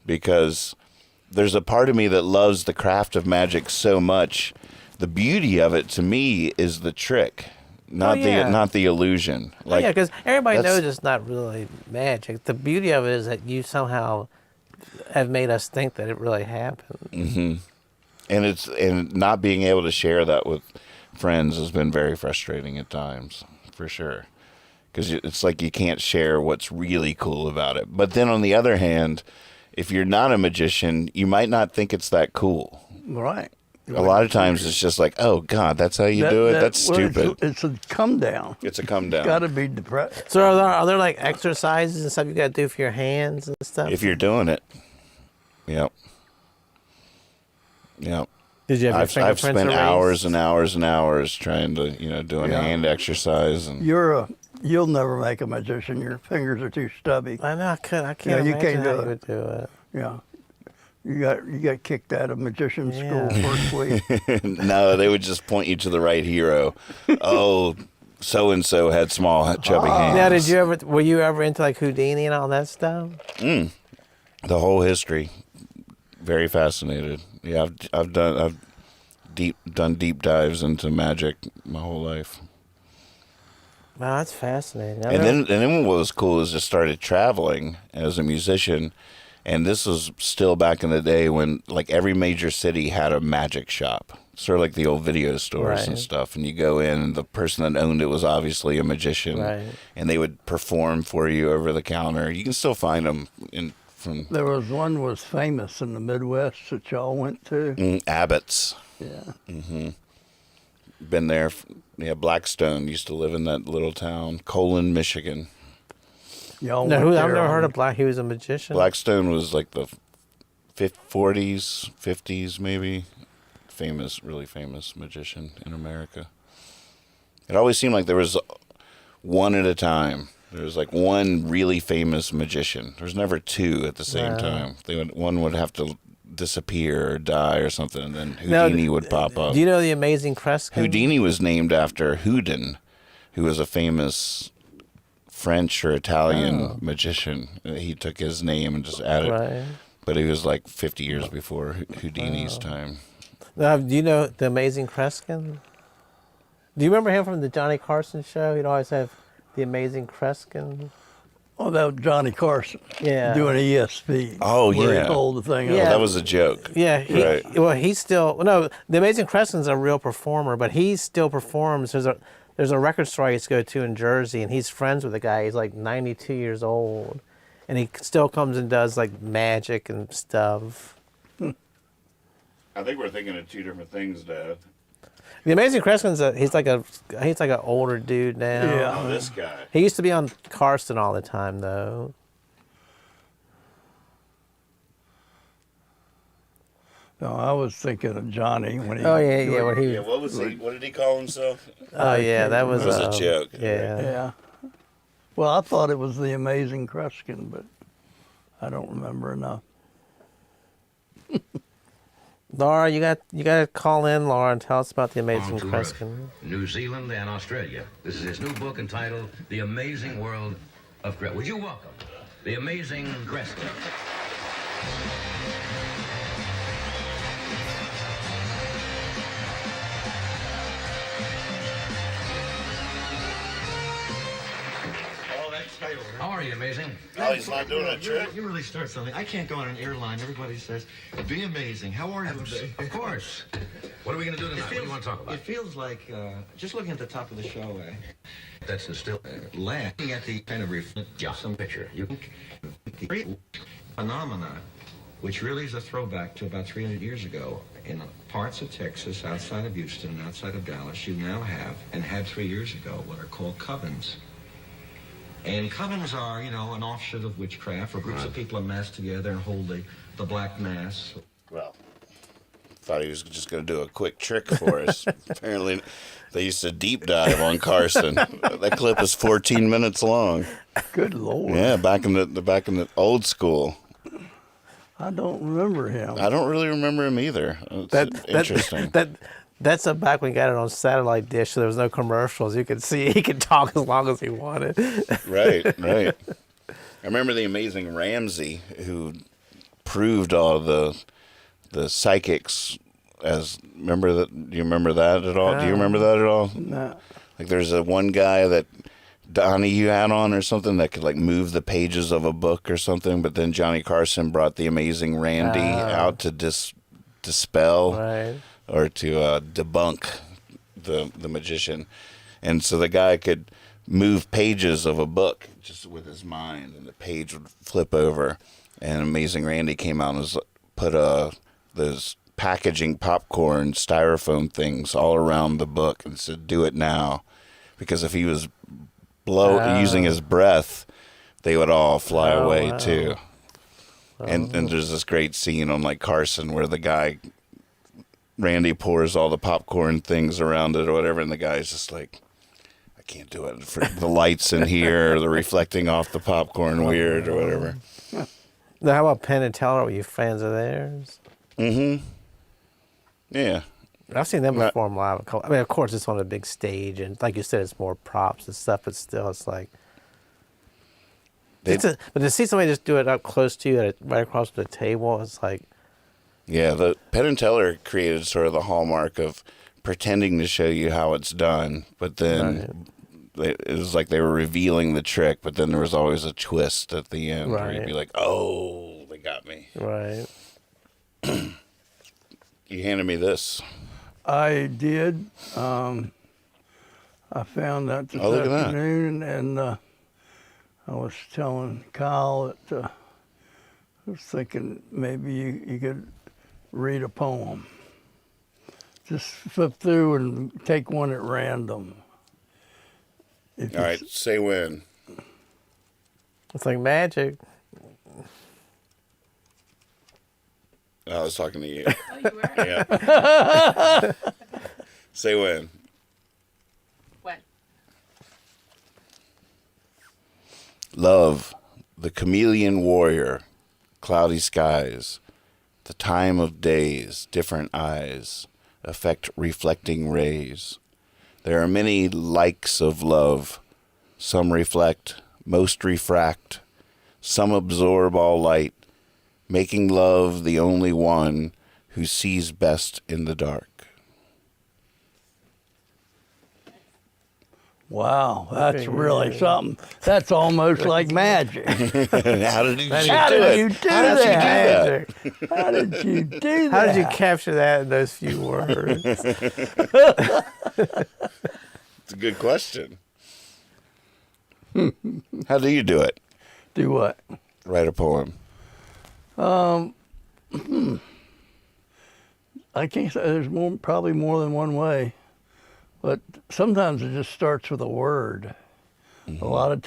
because there's a part of me that loves the craft of magic so much. The beauty of it to me is the trick, not the illusion. Because everybody knows it's not really magic. The beauty of it is that you somehow have made us think that it really happened. Mm-hmm. And not being able to share that with friends has been very frustrating at times, for sure. Because it's like you can't share what's really cool about it. But then on the other hand, if you're not a magician, you might not think it's that cool. Right. A lot of times it's just like, oh, God, that's how you do it? That's stupid. It's a come down. It's a come down. Got to be depressed. So are there like exercises and stuff you got to do for your hands and stuff? If you're doing it. Yep. Yep. Did you have I've spent erased? hours and hours and hours trying to, doing a hand exercise. And You'll never make a magician. Your fingers are too stubby. I know. I can't Yeah, you imagine can't how do you it. would do it. Yeah. You got kicked out of magician school first week. No, they would just point you to the right hero. Oh, so and so had small, chubby hands. Now, were you ever into like Houdini and all that stuff? The whole history. Very fascinated. Yeah, I've done deep dives into magic my whole life. Wow, that's fascinating. And then what was cool is I started traveling as a musician, and this was still back in the day when like every major city had a magic shop, sort of like the old video stores and stuff. And you go in, and the person that owned it was obviously a magician, and they would perform for you over the counter. You can still find them There was one was famous in the Midwest that y'all went to. Abbott's. Yeah. Mm-hmm. Been there. Yeah, Blackstone used to live in that little town, Colon, Michigan. Y'all I've went there never heard on- of Black. He was a magician. Blackstone was like the 40s, 50s maybe. Really famous magician in America. It always seemed like there was one at a time. There was like one really famous magician. There was never two at the same time. One would have to disappear or die or something, and then Houdini would pop up. Do you know the Amazing Kreskin? Houdini was named after Houdin, who was a famous French or Italian magician. He took his name and just added, but he was like 50 years before Houdini's time. Now, do you know the Amazing Kreskin? Do you remember him from the Johnny Carson show? He'd always have the Amazing Kreskin. Oh, that was Johnny Carson. Yeah. Doing ESP. Oh, where yeah. He pulled the thing Yeah. up. That was a joke. Yeah. Right. Well, he's still no. The Amazing Kreskin's a real performer, but he still performs. There's a record store I used to go to in Jersey, and he's friends with the guy. He's like 92 years old, and he still comes and does like magic and stuff. I think we're thinking of two different things, Dad. The Amazing Kreskin's he's like an older dude now. Yeah. Oh, this guy. He used to be on Carson all the time though. No, I was thinking of Johnny when he. Oh yeah. When he Yeah, what was he? What did he call himself? Oh yeah, that was a joke. Yeah. Yeah. Well, I thought it was the Amazing Kreskin, but I don't remember enough. Laura, you got to call in, Laura, and tell us about the Amazing Kreskin. New Zealand and Australia. This is his new book entitled The Amazing World of Kreskin. Would you welcome The Amazing Kreskin? How are you, Amazing? Oh, he's not doing a trick? You really start something. I can't go on an airline. Everybody says, be amazing. How are you today? Of course. What are we going to do tonight? What do you want to talk about? It feels like, just looking at the top of the show, That's the still. laughing at the kind of Some picture. You can. phenomena, which really is a throwback to about 300 years ago. In parts of Texas, outside of Houston and outside of Dallas, you now have, and had 3 years ago, what are called covens. And covens are, an offshoot of witchcraft, where groups of people amassed together and hold the black mass. Well, thought he was just going to do a quick trick for us. Apparently, they used to deep dive on Carson. That clip is 14 minutes long. Good Lord. Yeah, back in the old school. I don't remember him. I don't really remember him either. It's interesting. That's back when we got it on satellite dish, so there was no commercials. You could see he could talk as long as he wanted. Right. I remember the Amazing Ramsey, who proved all the psychics as. Do you remember that at all? Do you remember that at all? No. Like there's one guy that Donnie you had on or something that could like move the pages of a book or something, but then Johnny Carson brought the Amazing Randy out to dispel or to debunk the magician. And so the guy could move pages of a book just with his mind, and the page would flip over. And Amazing Randy came out and put those packaging popcorn styrofoam things all around the book and said, "Do it now," because if he was using his breath, they would all fly away too. And there's this great scene on like Carson where the guy Randy pours all the popcorn things around it or whatever, and the guy's just like, "I can't do it. For the lights in here, the reflecting off the popcorn weird or whatever." Now, how about Penn and Teller? Were you fans of theirs? Mm-hmm. Yeah. I've seen them perform live. I mean, of course, it's on a big stage, and like you said, it's more props and stuff, but still, it's like... but to see somebody just do it up close to you, right across the table, it's like... Yeah, the Penn and Teller created sort of the hallmark of pretending to show you how it's done, but then it was like they were revealing the trick, but then there was always a twist at the end where you'd be like, "Oh, they got me." Right. You handed me this. I did. I found that this afternoon, and I was telling Kyle that I was thinking maybe you could read a poem. Just flip through and take one at random. All right, say when. It's like magic. I was talking to you. Oh, you were? Yeah. Say when. When? Love, the chameleon warrior, cloudy skies, the time of days, different eyes, affect reflecting rays. There are many likes of love. Some reflect, most refract. Some absorb all light, making love the only one who sees best in the dark. Wow, that's really something. That's almost like magic. How did you do that? How did you do that? How did you capture that in those few words? It's a good question. How do you do it? Do what? Write a poem. I can't say there's probably more than one way, but sometimes it just starts with a word. A lot of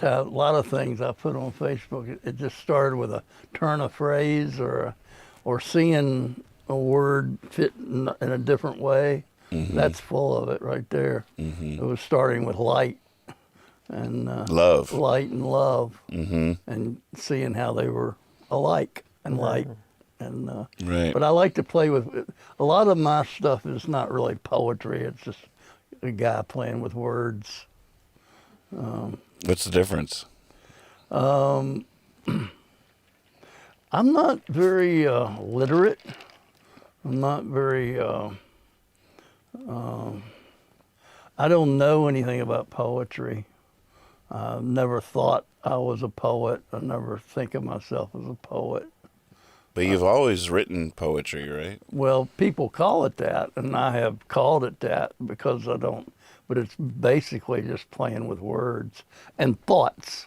things I put on Facebook, it just started with a turn of phrase or seeing a word fit in a different way. That's full of it right there. It was starting with light and love, light and love, and seeing how they were alike and light. And right. But I like to play with a lot of my stuff is not really poetry. It's just a guy playing with words. What's the difference? I'm not very literate. I'm not very. I don't know anything about poetry. I never thought I was a poet. I never think of myself as a poet. But you've always written poetry, right? Well, people call it that, and I have called it that because I don't. But it's basically just playing with words and thoughts.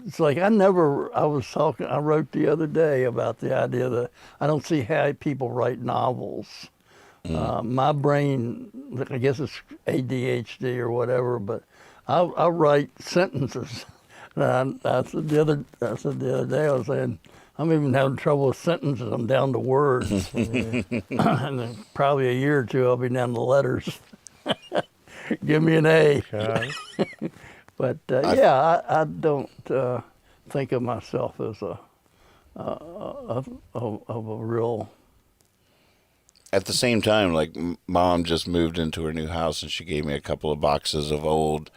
It's like I wrote the other day about the idea that I don't see how people write novels. My brain, I guess it's ADHD or whatever, but I write sentences. And I said the other day, I was saying, I'm even having trouble with sentences. I'm down to words. And then probably a year or two, I'll be down to letters. Give me an A. But I don't think of myself as a real. At the same time, like Mom just moved into her new house, and she gave me a couple of boxes of old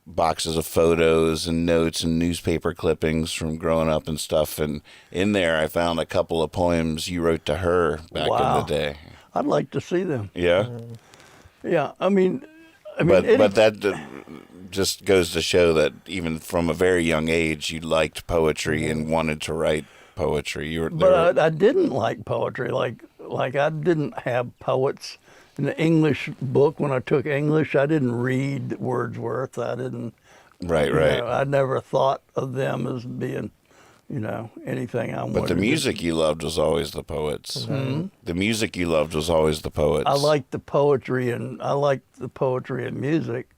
boxes of photos and notes and newspaper clippings from growing up and stuff. And in there, I found a couple of poems you wrote to her back in the day. I'd like to see them. Yeah. Yeah, I mean, I mean, but that just goes to show that even from a very young age, you liked poetry and wanted to write poetry. You were, but I didn't like poetry. Like I didn't have poets in the English book when I took English. I didn't read Wordsworth. I didn't. Right. I never thought of them as being, anything I wanted. But the music you loved was always the poets. Mm-hmm. The music you loved was always the poets. I liked the poetry and music.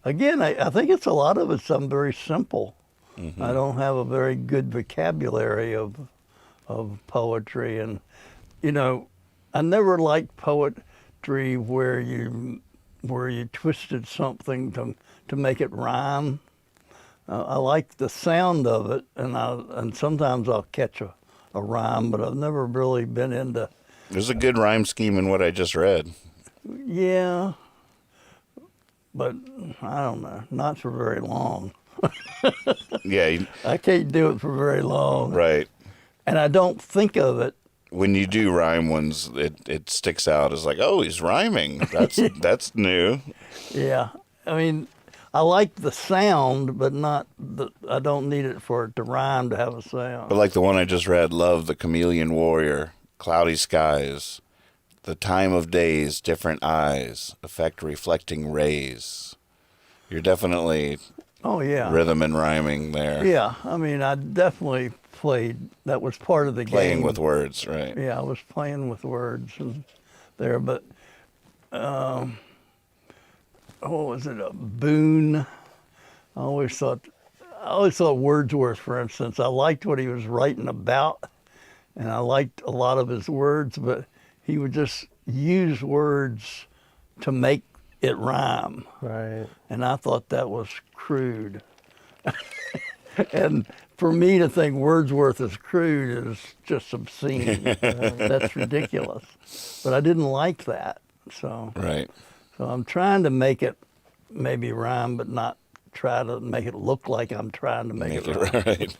Again, I think it's a lot of it's something very simple. Mm-hmm. I don't have a very good vocabulary of poetry, and I never liked poetry where you twisted something to make it rhyme. I like the sound of it, and sometimes I'll catch a rhyme, but I've never really been into. There's a good rhyme scheme in what I just read. Yeah, but I don't know, not for very long. Yeah. I can't do it for very long. Right. And I don't think of it. When you do rhyme ones, it sticks out as like, oh, he's rhyming. That's new. Yeah. I mean, I like the sound, but I don't need it for it to rhyme to have a sound. But like the one I just read, love the chameleon warrior, cloudy skies, the time of days, different eyes, affect reflecting rays. You're definitely rhythm and rhyming there. Yeah, I mean, I definitely played. That was part of the game. Playing with words, right? Yeah, I was playing with words there, but what was it? A boon. I always thought Wordsworth, for instance. I liked what he was writing about, and I liked a lot of his words, but he would just use words to make it rhyme. Right. And I thought that was crude. And for me to think Wordsworth is crude is just obscene. That's ridiculous. But I didn't like that. So Right. So I'm trying to make it maybe rhyme, but not try to make it look like I'm trying to make it rhyme. Right.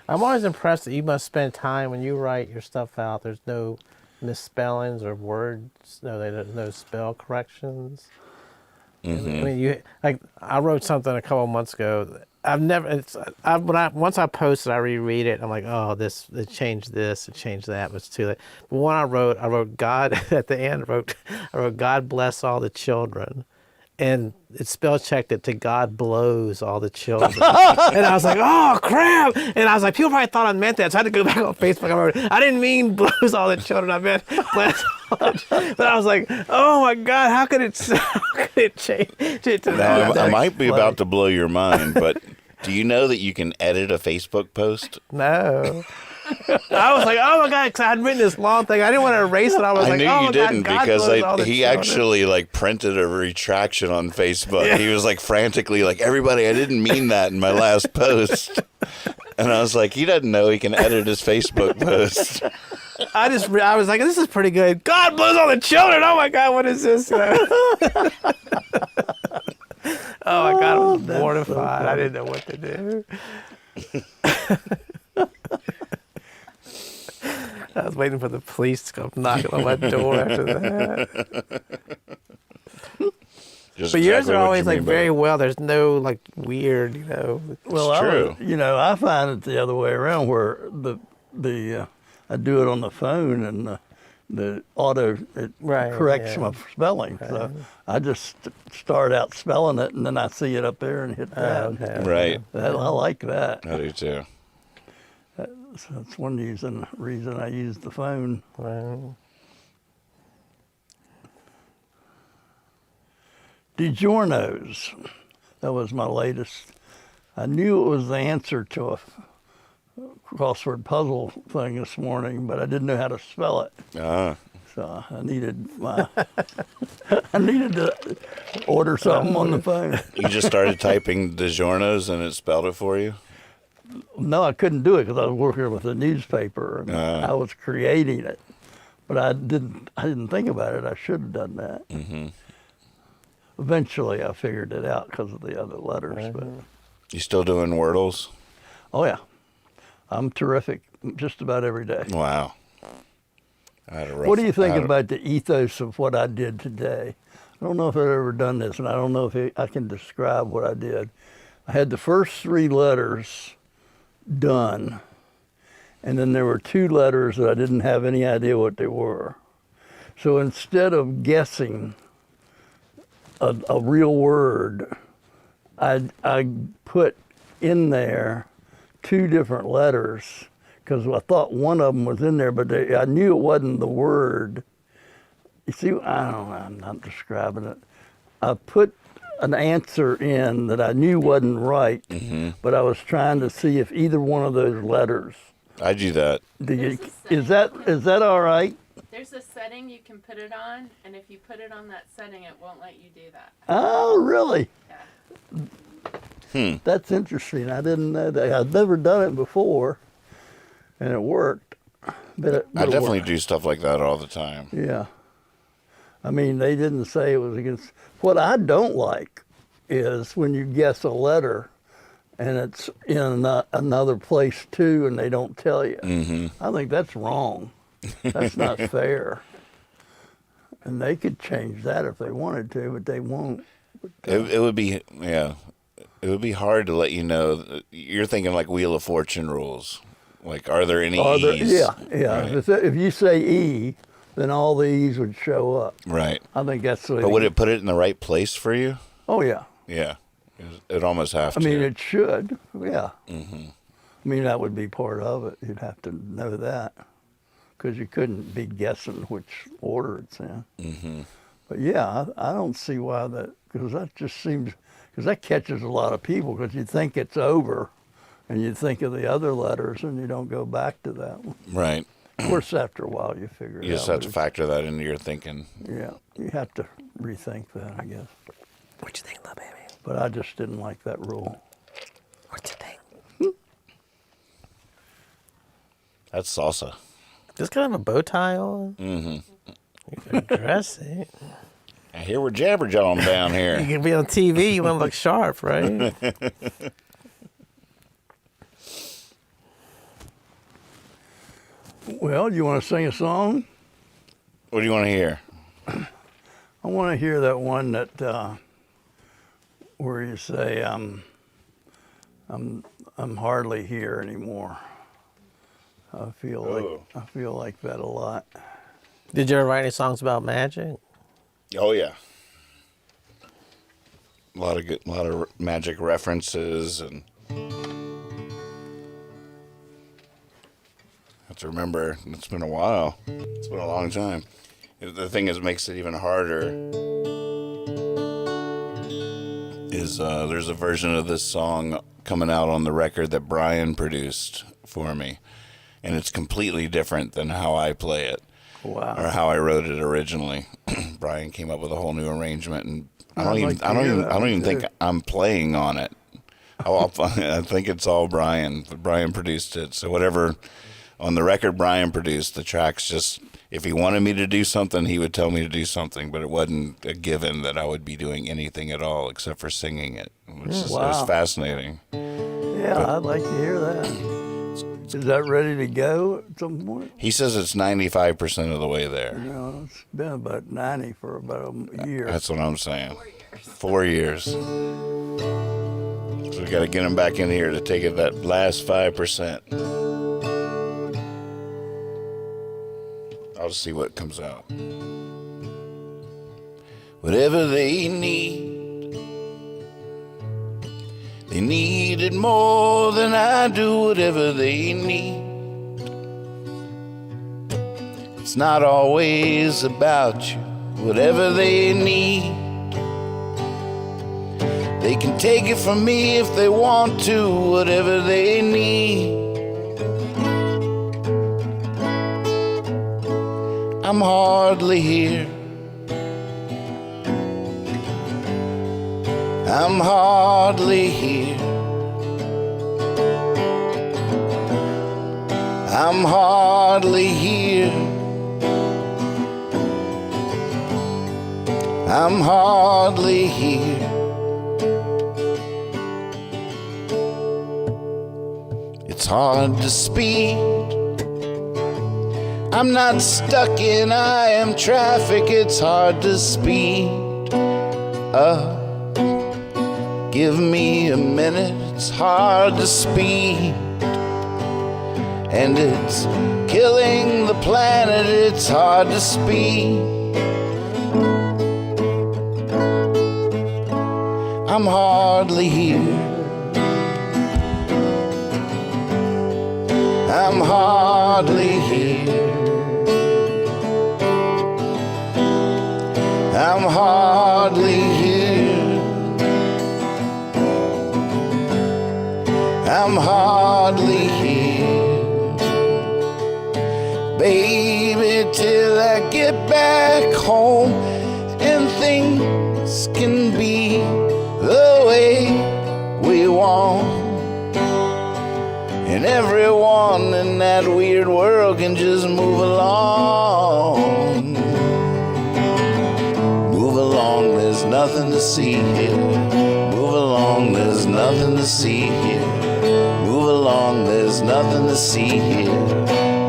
I'm always impressed that you must spend time when you write your stuff out. There's no misspellings or words. There's no spell corrections. Mm-hmm. I mean, I wrote something a couple of months ago. Once I post it, I reread it. I'm like, oh, it changed this, it changed that, but it's too late. But one I wrote God at the end. I wrote God bless all the children, and it spell checked it to God blows all the children. And I was like, oh crap! And I was like, people probably thought I meant that, so I had to go back on Facebook. I wrote, I didn't mean blows all the children. I meant bless all the children. But I was like, oh my God, how could it change it to Now, that? I might be about to blow your mind, but do you know that you can edit a Facebook post? No. I was like, oh my God, because I had written this long thing. I didn't want to erase it. I was I like, knew oh you my didn't God, because he children. actually printed a retraction on Facebook. Yeah. He was frantically everybody, I didn't mean that in my last post. And I was like, he doesn't know he can edit his Facebook post. I was like, this is pretty good. God blows all the children. Oh my God, what is this? Oh my God, I was mortified. I didn't know what to do. I was waiting for the police to come knocking on my door after that. But yours are always very well. There's no weird, Well, true. I find it the other way around where I do it on the phone and the auto corrects my spelling. Right. So I just start out spelling it and then I see it up there and hit that. Okay. Right. I like that. I do too. That's one reason I use the phone. Wow. DiGiorno's. That was my latest. I knew it was the answer to a crossword puzzle thing this morning, but I didn't know how to spell it. So I needed to order something on the phone. You just started typing DiGiorno's and it spelled it for you? No, I couldn't do it because I was working with a newspaper and I was creating it. But I didn't think about it. I should have done that. Mm-hmm. Eventually, I figured it out because of the other letters. Mm-hmm. But you still doing Wordles? Oh yeah, I'm terrific just about every day. Wow. What do you think about the ethos of what I did today? I don't know if I've ever done this, and I don't know if I can describe what I did. I had the first 3 letters done, and then there were 2 letters that I didn't have any idea what they were. So instead of guessing a real word, I put in there 2 different letters because I thought one of them was in there, but I knew it wasn't the word. You see, I don't know, I'm not describing it. I put an answer in that I knew wasn't right, but I was trying to see if either one of those letters. I do that. Is that all right? There's a setting you can put it on, and if you put it on that setting, it won't let you do that. Oh, really? Yeah. That's interesting. I didn't know that. I'd never done it before, and it worked. But I definitely do stuff like that all the time. Yeah. I mean, they didn't say it was against. What I don't like is when you guess a letter and it's in another place too, and they don't tell you. I think that's wrong. That's not fair. And they could change that if they wanted to, but they won't. It would be, yeah. It would be hard to let you know. You're thinking like Wheel of Fortune rules. Like, are there any E's? Yeah. Right. If you say E, then all the E's would show up. Right. I think that's the way. But would it put it in the right place for you? Oh, yeah. Yeah. It almost have to. I mean, it should. Yeah. Mm-hmm. I mean, that would be part of it. You'd have to know that because you couldn't be guessing which order it's in. Mm-hmm. But yeah, I don't see why that, because that just seems, because that catches a lot of people because you think it's over and you think of the other letters and you don't go back to that one. Right. Of course, after a while you figure it out. You just have to factor that into your thinking. Yeah, you have to rethink that, I guess. What you think, love baby? But I just didn't like that rule. What you think? That's salsa. Does kind of have a bow tie on? Mm-hmm. You can dress it. I hear we're jabberjawing down here. You can be on TV. You want to look sharp, right? Well, you want to sing a song? What do you want to hear? I want to hear that one that where you say I'm hardly here anymore. I feel like that a lot. Did you ever write any songs about magic? Oh yeah. A lot of magic references, and I have to remember. It's been a while. It's been a long time. The thing that makes it even harder is there's a version of this song coming out on the record that Brian produced for me, and it's completely different than how I play it. Wow. Or how I wrote it originally. Brian came up with a whole new arrangement, and I don't even think I'm playing on it. I think it's all Brian. Brian produced it. So whatever on the record Brian produced, the tracks just, if he wanted me to do something, he would tell me to do something, but it wasn't a given that I would be doing anything at all except for singing it, which is, it was fascinating. Yeah, I'd like to hear that. Is that ready to go at some point? He says it's 95% of the way there. You know, it's been about 90 for about a year. That's what I'm saying. 4 years. So we got to get him back in here to take it that last 5%. I'll just see what comes out. Whatever they need it more than I do. Whatever they need, it's not always about you. Whatever they need, they can take it from me if they want to. Whatever they need, I'm hardly here. I'm hardly here. I'm hardly here. I'm hardly here. It's hard to speed. I'm not stuck in I am traffic. It's hard to speed. Give me a minute, it's hard to speak. And it's killing the planet, it's hard to speak. I'm hardly here. I'm hardly here. I'm hardly here. I'm hardly here. Baby, till I get back home and things can be the way we want. And everyone in that weird world can just move along. Move along, there's nothing to see here. Move along, there's nothing to see here. Move along, there's nothing to see here.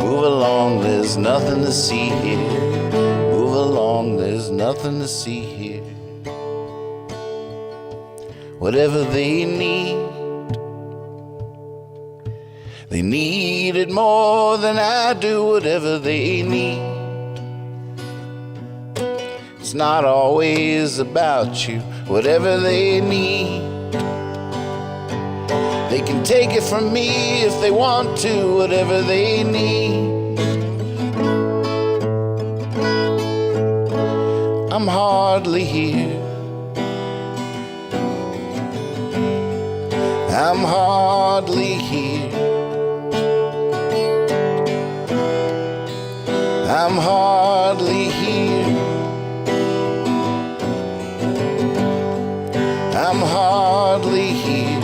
Move along, there's nothing to see here. Move along, there's nothing to see here. Whatever they need it more than I do. Whatever they need, it's not always about you. Whatever they need, they can take it from me if they want to. Whatever they need, I'm hardly here. I'm hardly here. I'm hardly here. I'm hardly here.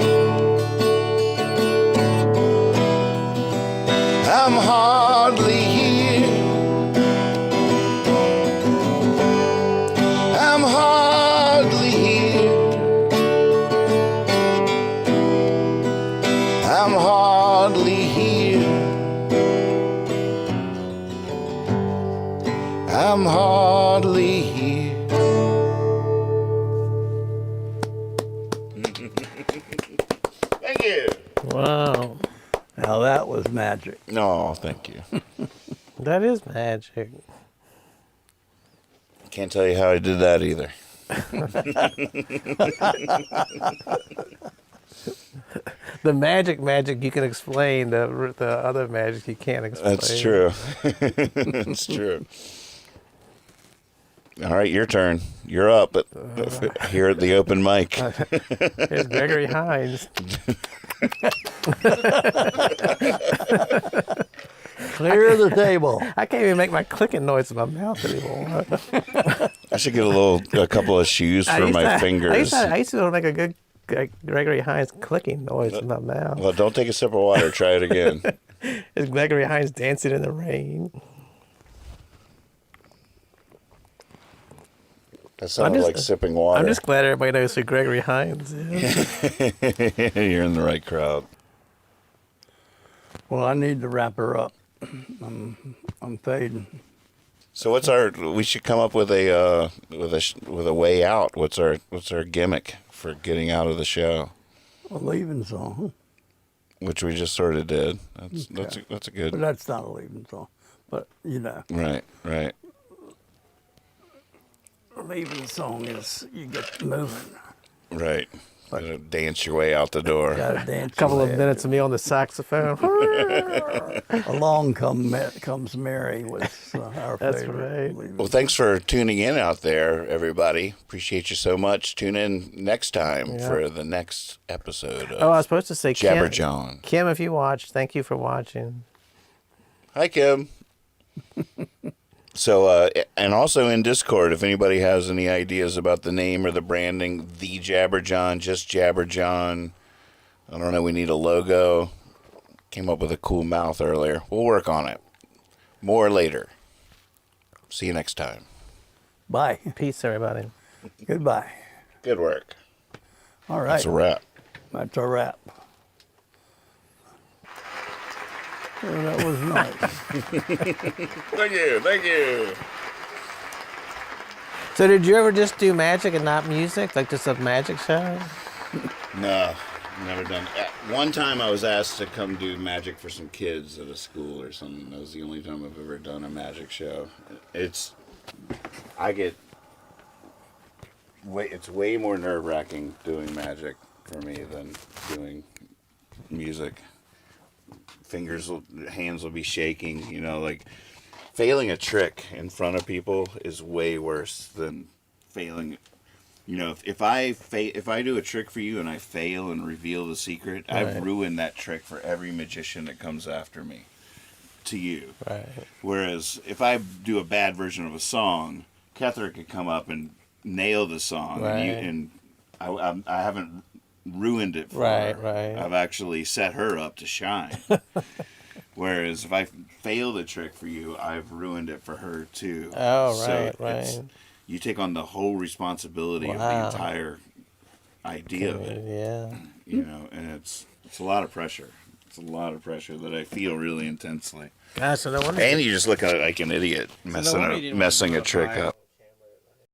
I'm hardly here. I'm hardly here. I'm hardly here. I'm hardly here. Thank you. Wow. Now that was magic. No, thank you. That is magic. Can't tell you how I did that either. The magic you can explain. The other magic you can't explain. That's true. That's true. All right, your turn. You're up here at the open mic. Here's Gregory Hines. Clear the table. I can't even make my clicking noise in my mouth anymore. I should get a couple of shoes for my fingers. I used to make a good Gregory Hines clicking noise in my mouth. Well, don't take a sip of water. Try it again. It's Gregory Hines dancing in the rain. That sounded like sipping water. I'm just glad everybody knows who Gregory Hines is. You're in the right crowd. Well, I need to wrap her up. I'm fading. So what's our? We should come up with a way out. What's our gimmick for getting out of the show? A leaving song. Which we just sort of did. That's a good. But that's not a leaving song. But you know. Right. A leaving song is you get moving. Right. Gotta dance your way out the door. Gotta dance. A couple of minutes of me on the saxophone. Along comes Mary was our That's favorite. right. Well, thanks for tuning in out there, everybody. Appreciate you so much. Tune in next time for the next episode of I was supposed to say Jabber Jawn. Kim, if you watched, thank you for watching. Hi, Kim. So, and also in Discord, if anybody has any ideas about the name or the branding, the Jabber Jawn, just Jabber Jawn. I don't know, we need a logo. Came up with a cool mouth earlier. We'll work on it. More later. See you next time. Bye. Peace, everybody. Goodbye. Good work. All right. That's a wrap. That's a wrap. Oh, that was nice. Thank you. So did you ever just do magic and not music, like just a magic show? No, never done. One time I was asked to come do magic for some kids at a school or something. That was the only time I've ever done a magic show. It's way more nerve-wracking doing magic for me than doing music. Hands will be shaking, you know, like failing a trick in front of people is way worse than failing. You know, if I do a trick for you and I fail and reveal the secret, Right. I've ruined that trick for every magician that comes after me. To you. Right. Whereas if I do a bad version of a song, Catherine could come up and nail the song, Right. and I haven't ruined it for Right, her. right. I've actually set her up to shine. Whereas if I fail the trick for you, I've ruined it for her too. Oh, right. You take on the whole responsibility of the Wow. entire idea of it. Yeah. You know, and it's a lot of pressure. It's a lot of pressure that I feel really intensely. Gosh, so no wonder. And you just look like an idiot messing a trick up.